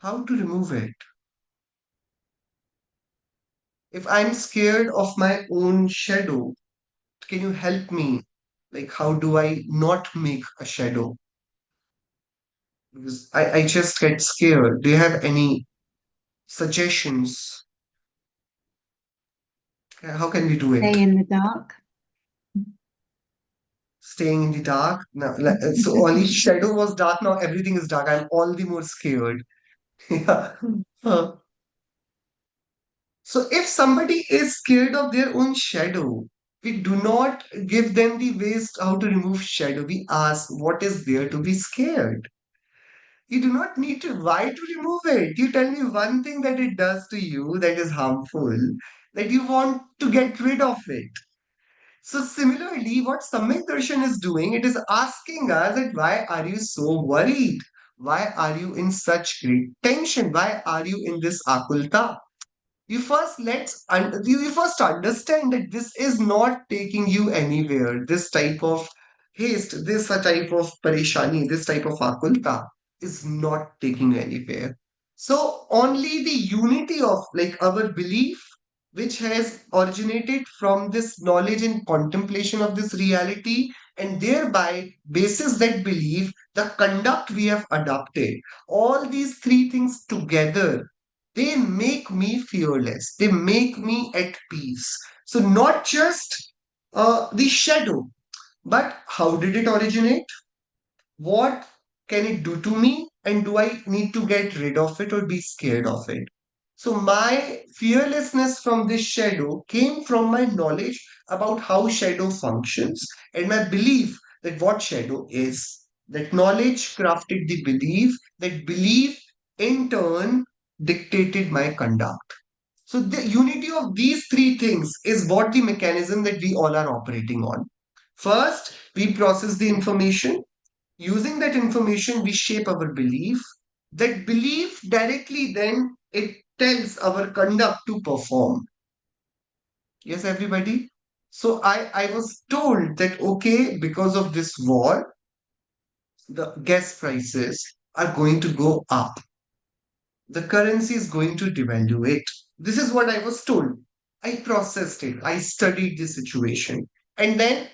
Speaker 3: How to remove it? If I'm scared of my own shadow, can you help me? Like, how do I not make a shadow? Because I just get scared. Do you have any suggestions? How can we do it?
Speaker 8: Stay in the dark.
Speaker 3: Staying in the dark? Now, so only shadow was dark, now everything is dark. I'm all the more scared. Yeah. Huh. So if somebody is scared of their own shadow, we do not give them the ways how to remove shadow. We ask, what is there to be scared? You do not need to why to remove it. You tell me one thing that it does to you that is harmful, that you want to get rid of it. So similarly, what Samyak Darshan is doing, it is asking us that why are you so worried? Why are you in such great tension? Why are you in this akulta? You first understand that this is not taking you anywhere. This type of haste, this a type of parishani, this type of akulta is not taking you anywhere. So only the unity of like our belief, which has originated from this knowledge and contemplation of this reality, and thereby basis that belief, the conduct we have adopted, all these three things together, they make me fearless. They make me at peace. So not just the shadow, but how did it originate? What can it do to me? And do I need to get rid of it or be scared of it? So my fearlessness from this shadow came from my knowledge about how shadow functions and my belief that what shadow is. That knowledge crafted the belief, that belief in turn dictated my conduct. So the unity of these three things is what the mechanism that we all are operating on. First, we process the information. Using that information, we shape our belief. That belief directly then it tells our conduct to perform. Yes, everybody? So I was told that, okay, because of this war, the gas prices are going to go up. The currency is going to devaluate. This is what I was told. I processed it. I studied the situation. And then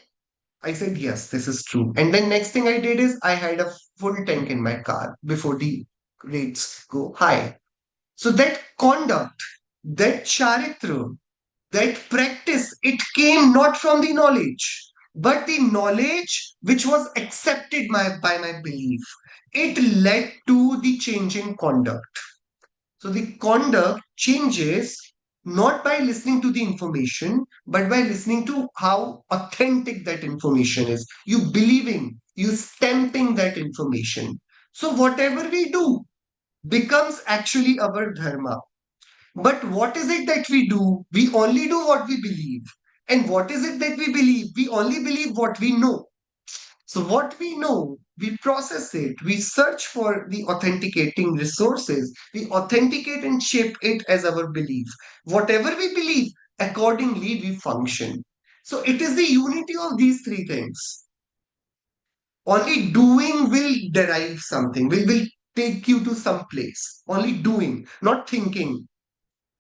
Speaker 3: I said, yes, this is true. And then next thing I did is I had a full tank in my car before the rates go high. So that conduct, that charitra, that practice, it came not from the knowledge, but the knowledge which was accepted by my belief. It led to the change in conduct. So the conduct changes not by listening to the information, but by listening to how authentic that information is. You believing, you stamping that information. So whatever we do becomes actually our dharma. But what is it that we do? We only do what we believe. And what is it that we believe? We only believe what we know. So, what we know, we process it, we search for the authenticating resources, we authenticate and shape it as our belief. Whatever we believe, accordingly we function. So, it is the unity of these three things. Only doing will derive something, will take you to some place. Only doing, not thinking.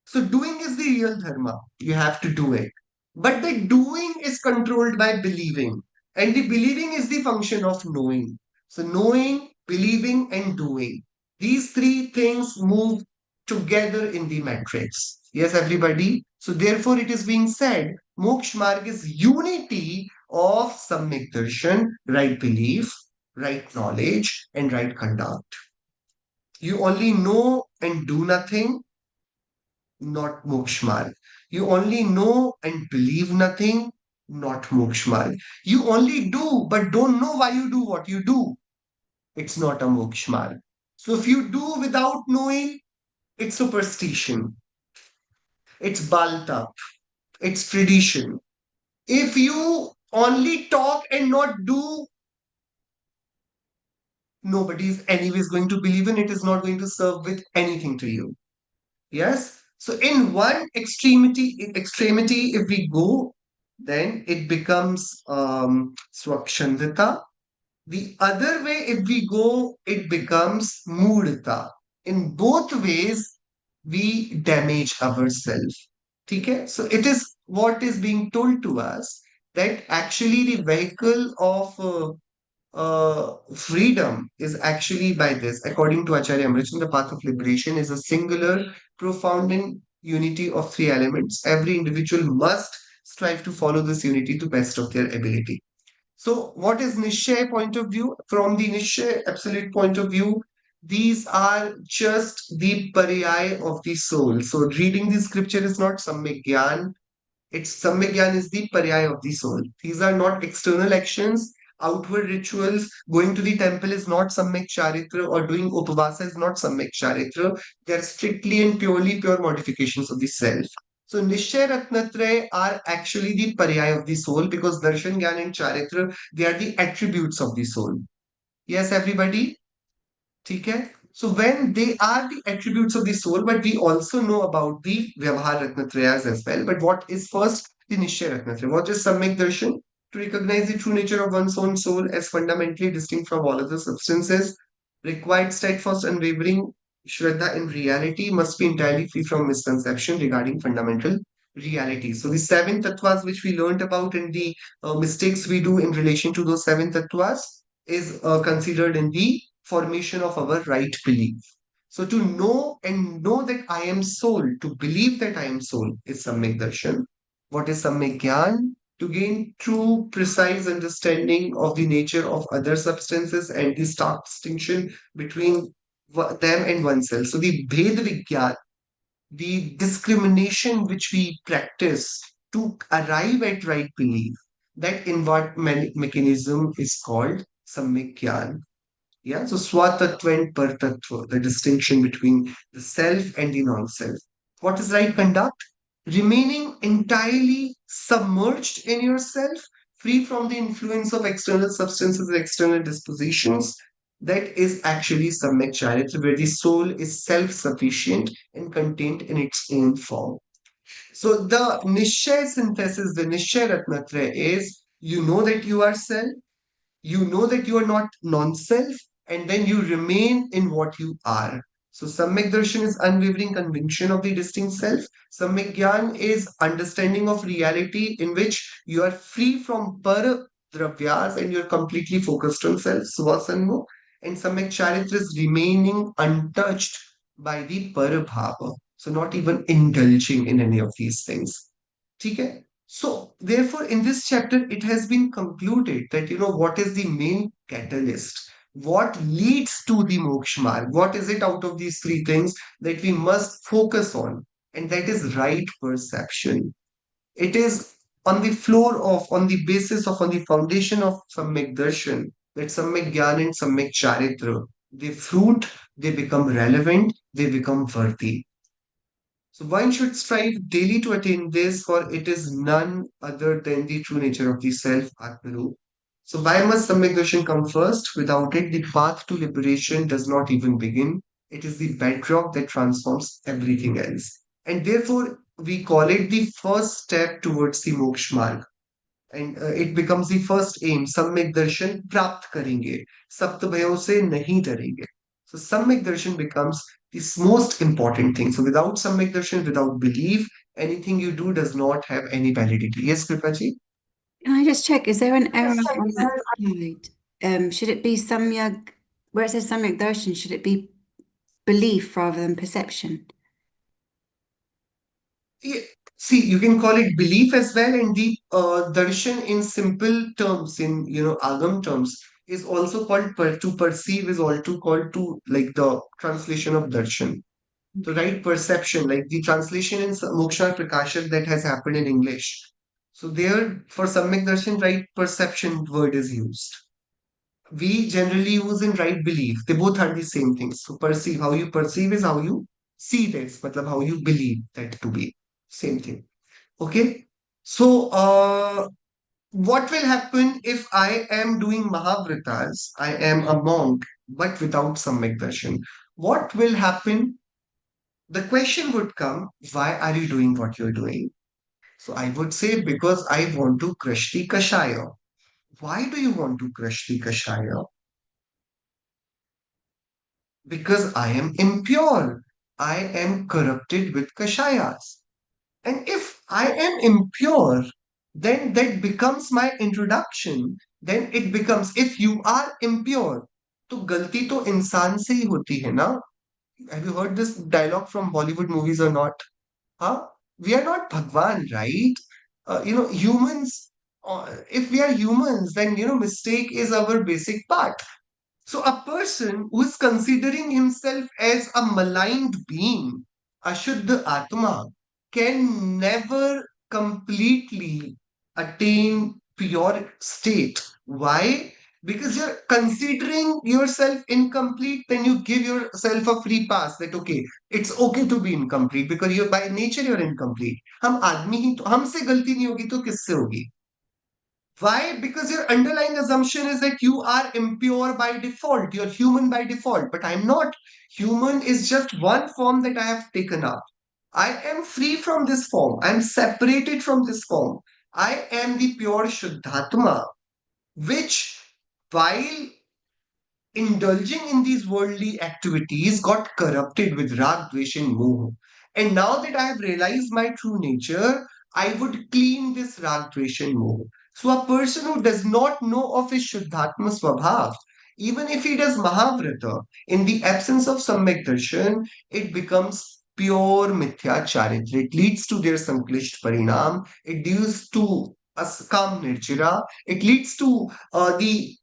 Speaker 3: So doing is the real dharma. You have to do it. But the doing is controlled by believing. And the believing is the function of knowing. So knowing, believing, and doing. These three things move together in the matrix. Yes, everybody? So therefore it is being said, Moksha Marg is unity of Samyak Darshan, right belief, right knowledge, and right conduct. You only know and do nothing, not moksha marg. You only know and believe nothing, not moksha marg. You only do but don't know why you do what you do. It's not a moksha marg. So if you do without knowing, it's superstition. It's balta. It's tradition. If you only talk and not do, nobody is anyways going to believe in it. Is not going to serve with anything to you. Yes. So in one extremity, if we go, then it becomes Swakshandita. The other way, if we go, it becomes Mudita. In both ways, we damage ourselves. Okay? So it is what is being told to us that actually the vehicle of freedom is actually by this. According to Acharya Amritchandra, the path of liberation is a singular, profound and unity of three elements. Every individual must strive to follow this unity to best of their ability. So, what is Nishchay point of view? From the Nishchay absolute point of view, these are just the paryay of the soul. So, reading the scripture is not Samyak Gyan, it's Samyagyan is the paryay of the soul. These are not external actions, outward rituals. Going to the temple is not Samyak Charitra or doing Upavasa is not Samyak Charitra. They are strictly and purely pure modifications of the self. So Nishchay Ratnatraya are actually the paryay of the soul because Darshan, Gyan and Charitra, they are the attributes of the soul. Yes, everybody? Okay? So when they are the attributes of the soul, but we also know about the Vyavahar Ratnatrayas as well. But what is first the Nishchay Ratnatraya? What is Samyak Darshan? To recognize the true nature of one's own soul as fundamentally distinct from all other substances, required steadfast unwavering Shraddha in reality must be entirely free from misconception regarding fundamental reality. So the seven tattvas which we learned about and the mistakes we do in relation to those seven tattvas is considered in the formation of our right belief. So to know and know that I am soul, to believe that I am soul is Samyak Darshan. What is Samyak Gyan? To gain true, precise understanding of the nature of other substances and the stark distinction between them and oneself. So the Bhed Vigyan, the discrimination which we practice to arrive at right belief, that in what mechanism is called Samyak Gyan. Yeah, so swatattva and partattva, the distinction between the self and the non-self. What is right conduct? Remaining entirely submerged in yourself, free from the influence of external substances and external dispositions. That is actually Samyak Charitra, where the soul is self-sufficient and contained in its own form. So the Nishchay synthesis, the Nishchay Ratnatraya is, you know that you are self, you know that you are not non-self, and then you remain in what you are. So Samyak Darshan is unwavering conviction of the distinct self. Samyak Gyan is understanding of reality in which you are free from par dravyas and you're completely focused on self, swasanmo. And Samyak Charitra is remaining untouched by the parabhava. So not even indulging in any of these things. Okay? So, therefore, in this chapter, it has been concluded that, what is the main catalyst? What leads to the moksha marg? What is it out of these three things that we must focus on? And that is right perception. It is on the basis of, on the foundation of Samyak Darshan, that Samyak Gyan and Samyak Charitra, they fruit, they become relevant, they become worthy. So one should strive daily to attain this, for it is none other than the true nature of the self, Atmaru. So why must Samyak Darshan come first? Without it, the path to liberation does not even begin. It is the bedrock that transforms everything else. And therefore, we call it the first step towards the moksha marg. And it becomes the first aim. Samyak Darshan प्राप्त करेंगे, सप्त भयों से नहीं डरेंगे. So Samyak Darshan becomes the most important thing. So without Samyak Darshan, without belief, anything you do does not have any validity. Yes, Kripaji?
Speaker 8: Can I just check? Is there an error on that slide? Should it be Samyak, where it says Samyak Darshan, should it be belief rather than perception?
Speaker 3: Yeah. See, you can call it belief as well, and the darshan in simple terms, in agam terms, is also called to perceive, is also called to, like, the translation of darshan. So right perception, like the translation in Moksha Prakashak that has happened in English. So there, for Samyak Darshan, right perception word is used. We generally use in right belief. They both are the same thing. So perceive, how you perceive is how you see this, matlab how you believe that to be. Same thing. Okay. So what will happen if I am doing Mahavratas? I am a monk, but without Samyak Darshan. What will happen? The question would come, why are you doing what you're doing? So I would say, because I want to crush the Kashaya. Why do you want to crush the Kashaya? Because I am impure. I am corrupted with Kashayas. And if I am impure, then that becomes my introduction. Then it becomes, if you are impure, तो गलती तो इंसान से ही होती है ना? Have you heard this dialogue from Bollywood movies or not? Huh? We are not Bhagwan, right? Humans, if we are humans, then, mistake is our basic part. So a person who is considering himself as a maligned being, Ashuddha Atma, can never completely attain pure state. Why? Because you're considering yourself incomplete, then you give yourself a free pass that okay, it's okay to be incomplete because you're by nature you're incomplete. हम आदमी ही तो हमसे गलती नहीं होगी तो किससे होगी? Why? Because your underlying assumption is that you are impure by default, you're human by default, but I'm not. Human is just one form that I have taken up. I am free from this form, I'm separated from this form. I am the pure Shuddhatma, which, while indulging in these worldly activities, got corrupted with rag, dvesh, and moha. And now that I have realized my true nature, I would clean this rag, dvesh, and moha. So a person who does not know of his Shuddhatma Swabhav, even if he does Mahavrata, in the absence of Samyak Darshan, it becomes pure Mithya Charitra. It leads to their Sanklisht Parinam. It leads to Askam Nirjira. It leads to the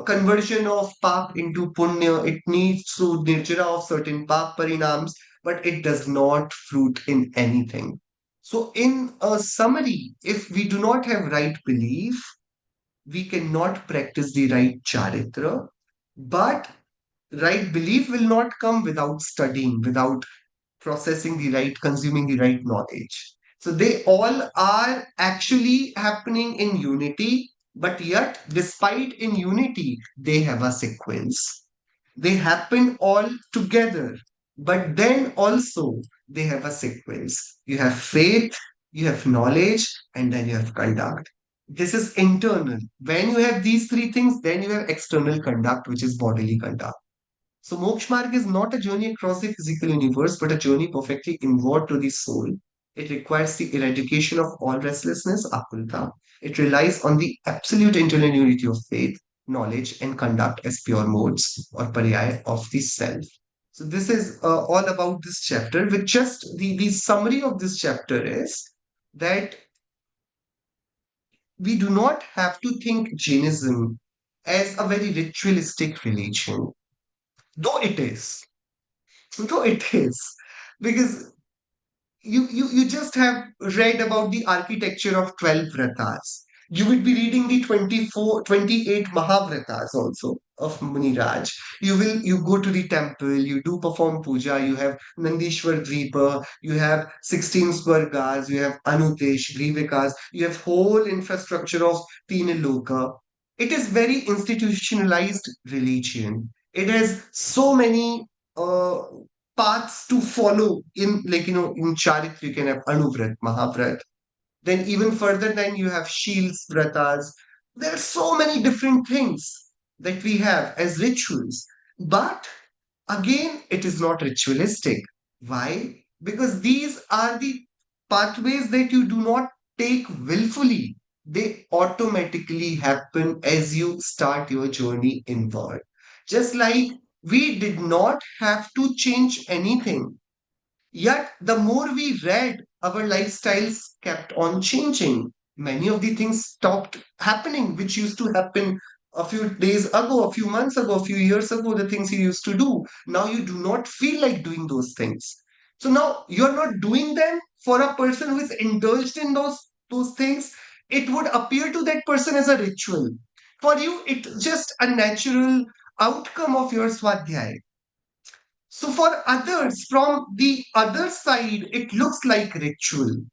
Speaker 3: conversion of pap into punya. It needs to nirjara of certain pap parinams, but it does not fruit in anything. So, in a summary, if we do not have right belief, we cannot practice the right charitra. But Right belief will not come without studying, without processing the right, consuming the right knowledge. So they all are actually happening in unity, but yet, despite in unity, they have a sequence. They happen all together, but then also they have a sequence. You have faith, you have knowledge, and then you have conduct. This is internal. When you have these three things, then you have external conduct, which is bodily conduct. So Moksha Marg is not a journey across the physical universe, but a journey perfectly inward to the soul. It requires the eradication of all restlessness, akulta. It relies on the absolute internal unity of faith, knowledge, and conduct as pure modes or pariyai of the self. So this is all about this chapter. With just the summary of this chapter is that we do not have to think Jainism as a very ritualistic religion, though it is. No, it is. Because you just have read about the architecture of 12 vratas. You would be reading the 28 Mahavratas also of Muniraj. You go to the temple, you do perform puja, you have Nandishwar Dvipa, you have 16 Swargas, you have Anutesh, Grivikas, you have whole infrastructure of Loka. It is very institutionalized religion. It has so many uh, paths to follow in, like, in Charitra you can have Anuvrat, Mahavrat. Then even further then you have Shields, Vratas. There are so many different things that we have as rituals. But again, it is not ritualistic. Why? Because these are the pathways that you do not take willfully. They automatically happen as you start your journey inward. Just like we did not have to change anything. Yet, the more we read, our lifestyles kept on changing. Many of the things stopped happening, which used to happen a few days ago, a few months ago, a few years ago, the things you used to do. Now you do not feel like doing those things. So now you're not doing them. For a person who is indulged in those things, it would appear to that person as a ritual. For you, it's just a natural outcome of your swadhyaya. So for others, from the other side, it looks like ritual.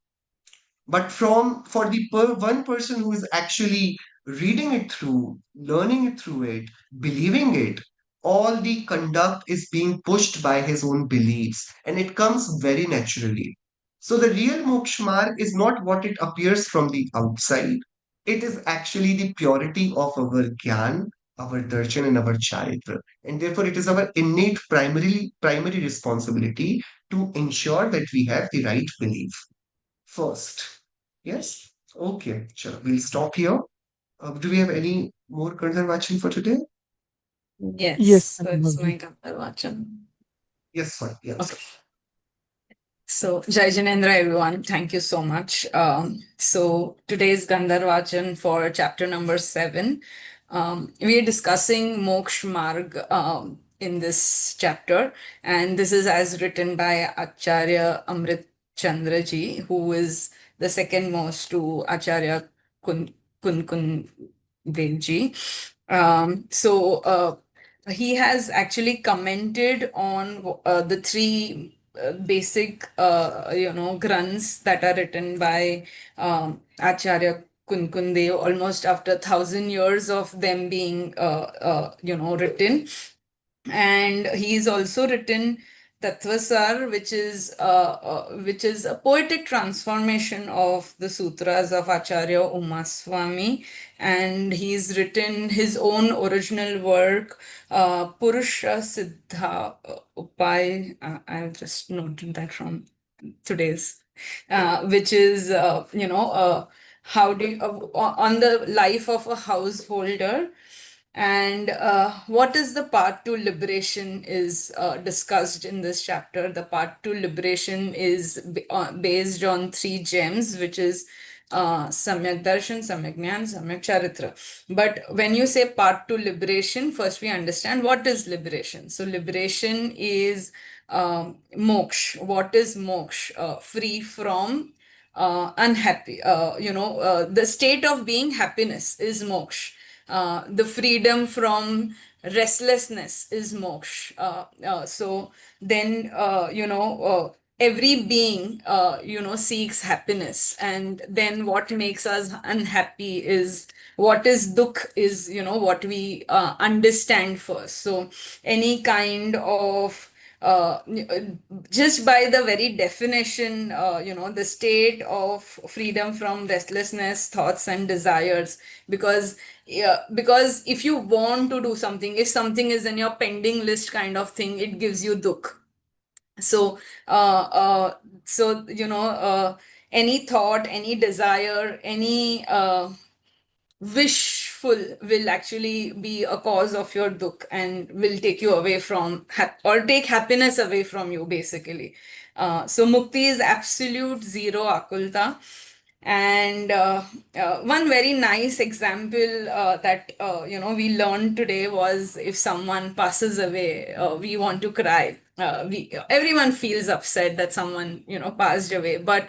Speaker 3: But for the one person who is actually reading it through, learning it through it, believing it, all the conduct is being pushed by his own beliefs, and it comes very naturally. So the real moksha marg is not what it appears from the outside. It is actually the purity of our gyan, our darshan, and our charitra. And therefore, it is our innate primary responsibility to ensure that we have the right belief first. Yes? Okay, sure. We'll stop here. Do we have any more Gandharvachan for today?
Speaker 5: Yes,
Speaker 1: Yes,
Speaker 5: so it's my
Speaker 1: Madhvi.
Speaker 5: Gandharvachan.
Speaker 3: Yes, fine. Yeah,
Speaker 5: Okay.
Speaker 3: sir.
Speaker 5: So, Jai Janendra, everyone. Thank you so much. So, today's Gandharvachan for chapter number 7. We are discussing Moksha Marg in this chapter, and this is as written by Acharya Amrit Chandra ji, who is the second most to Acharya Kun Dev ji. He has actually commented on the three basic, grunts that are written by Acharya Kunkundev, almost after 1,000 years of them being, written. And he's also written Tattvasar, which is a poetic transformation of the sutras of Acharya Umaswami, and he's written his own original work, Purusha Siddha Upay. I've just noted that from today's, which is how do you, on the life of a householder. And what is the path to liberation is discussed in this chapter. The path to liberation is based on 3 gems, which is Samyak Darshan, Samyak Jnana, Samyak Charitra. But when you say path to liberation, first we understand what is liberation. So liberation is moksha. What is moksha? Free from unhappy. The state of being happiness is moksha. The freedom from restlessness is moksha. So then, every being, seeks happiness. And then what makes us unhappy is what is dukh is, what we understand first. So any kind of just by the very definition, the state of freedom from restlessness, thoughts, and desires. Because because if you want to do something, if something is in your pending list kind of thing, it gives you dukh. So any thought, any desire, any wishful will actually be a cause of your dukh and will take you away from or take happiness away from you, basically. So mukti is absolute zero akulta. And one very nice example that we learned today was, if someone passes away, we want to cry. Everyone feels upset that someone passed away, but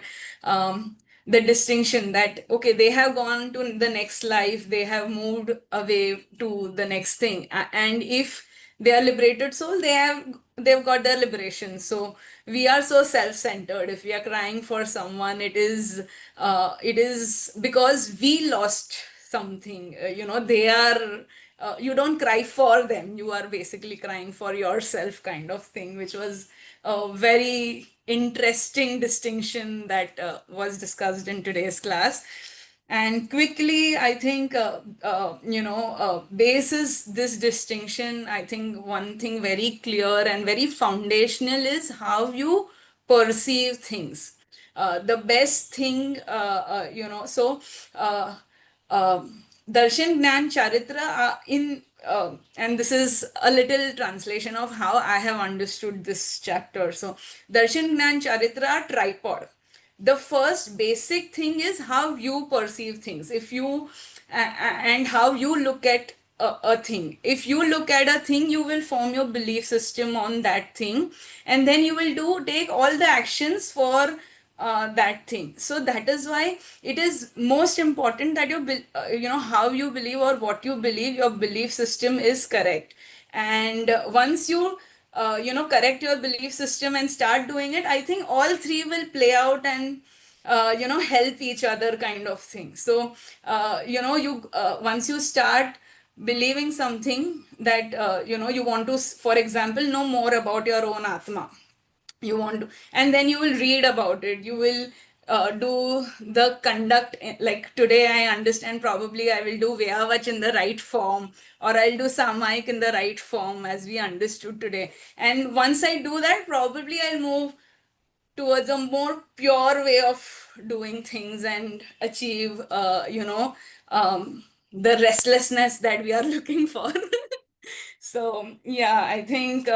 Speaker 5: the distinction that, okay, they have gone to the next life, they have moved away to the next thing, and if they are liberated soul, they've got their liberation. So we are so self-centered. If we are crying for someone, it is because we lost something. They are you don't cry for them, you are basically crying for yourself, kind of thing, which was a very interesting distinction that was discussed in today's class. And quickly, I think, basis this distinction, I think one thing very clear and very foundational is how you perceive things. The best thing, uh, Darshan Gnan Charitra and this is a little translation of how I have understood this chapter. So Darshan Gnan Charitra are tripod. The first basic thing is how you perceive things. If you and how you look at a thing. If you look at a thing, you will form your belief system on that thing, and then you will take all the actions for that thing. So that is why it is most important that how you believe or what you believe, your belief system is correct. And once you correct your belief system and start doing it, I think all three will play out and help each other, kind of thing. So you once you start believing something that you want to, for example, know more about your own atma, you want to, and then you will read about it, you will do the conduct. Like today I understand, probably I will do Vyavach in the right form, or I'll do Sāmāyika in the right form, as we understood today. And once I do that, probably I'll move towards a more pure way of doing things and achieve the restlessness that we are looking for. So yeah, I think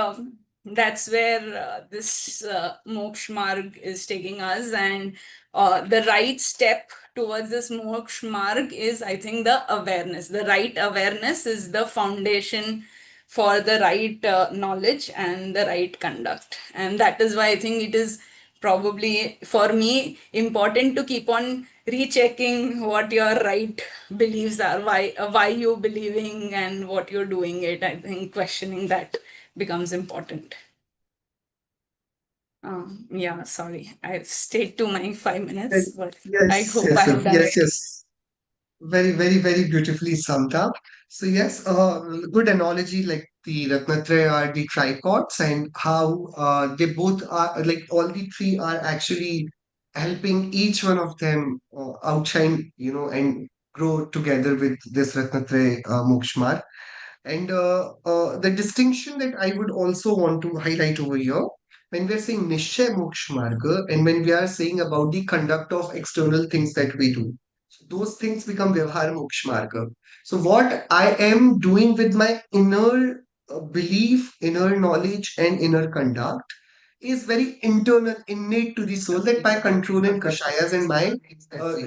Speaker 5: that's where this moksha marg is taking us. And the right step towards this moksha marg is, I think, the awareness. The right awareness is the foundation for the right knowledge and the right conduct. And that is why I think it is probably, for me, important to keep on rechecking what your right beliefs are, why you're believing and what you're doing it. I think questioning that becomes important. Yeah, sorry, I've stayed to my 5 minutes, but I hope I have done it.
Speaker 3: Yes. Very, very, very beautifully summed up. So yes, good analogy, like the Ratnatraya are the tripods, and how they both are, like all the three are actually helping each one of them outshine, and grow together with this Ratnatraya Mokshmar. And the distinction that I would also want to highlight over here, when we are saying Nishchay Moksha Marga, and when we are saying about the conduct of external things that we do, so those things become Vyavhar Moksha Marga. So what I am doing with my inner belief, inner knowledge, and inner conduct is very internal, innate to the soul, that by controlling Kashayas and my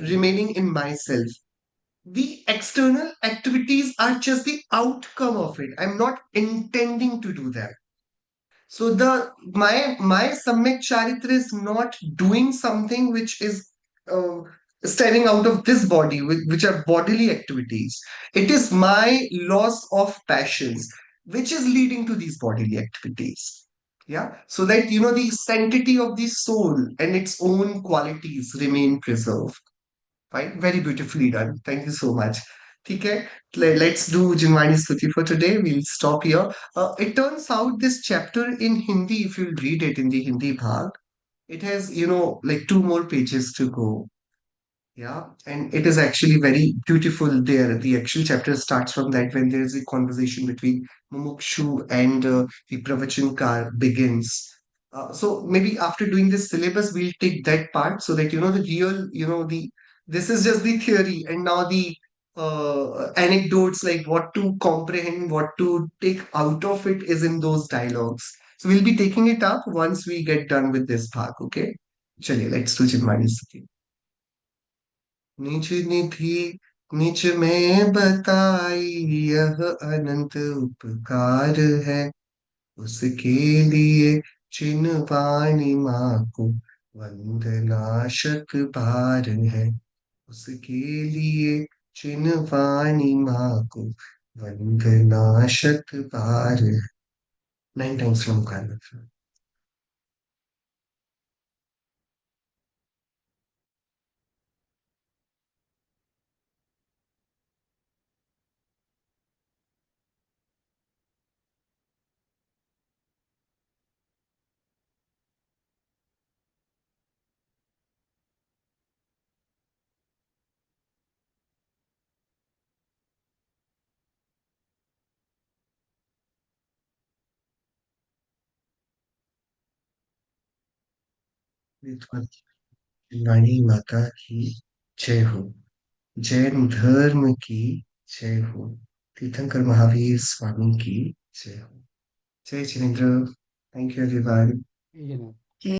Speaker 3: remaining in myself, the external activities are just the outcome of it. I'm not intending to do that. So my Samyak Charitra is not doing something which is uh, stemming out of this body, which are bodily activities. It is my loss of passions. which is leading to these bodily activities. Yeah, so that the sanctity of the soul and its own qualities remain preserved. Fine, very beautifully done. Thank you so much. Okay, let's do Jinwani Stuti for today. We'll stop here. It turns out this chapter in Hindi, if you'll read it in the Hindi bhag, it has, like two more pages to go. Yeah, and it is actually very beautiful there. The actual chapter starts from that when there is a conversation between Mumukshu and the Pravachan begins. So maybe after doing this syllabus, we'll take that part so that the real, this is just the theory, and now the anecdotes like what to comprehend, what to take out of it is in those dialogues. So we'll be taking it up once we get done with this part. Okay, chaliye, let's do Chinmani Stuti. निज निधि निज में बताई यह अनंत उपकार है उसके लिए चिन्हवाणी माँ को वंदना शत बार है उसके लिए चिन्हवाणी माँ को वंदना शत बार है 9 times from Karma. वाणी माता की जय हो जैन धर्म की जय हो तीर्थंकर महावीर स्वामी की जय हो जय जिनेन्द्र थैंक यू एवरीवन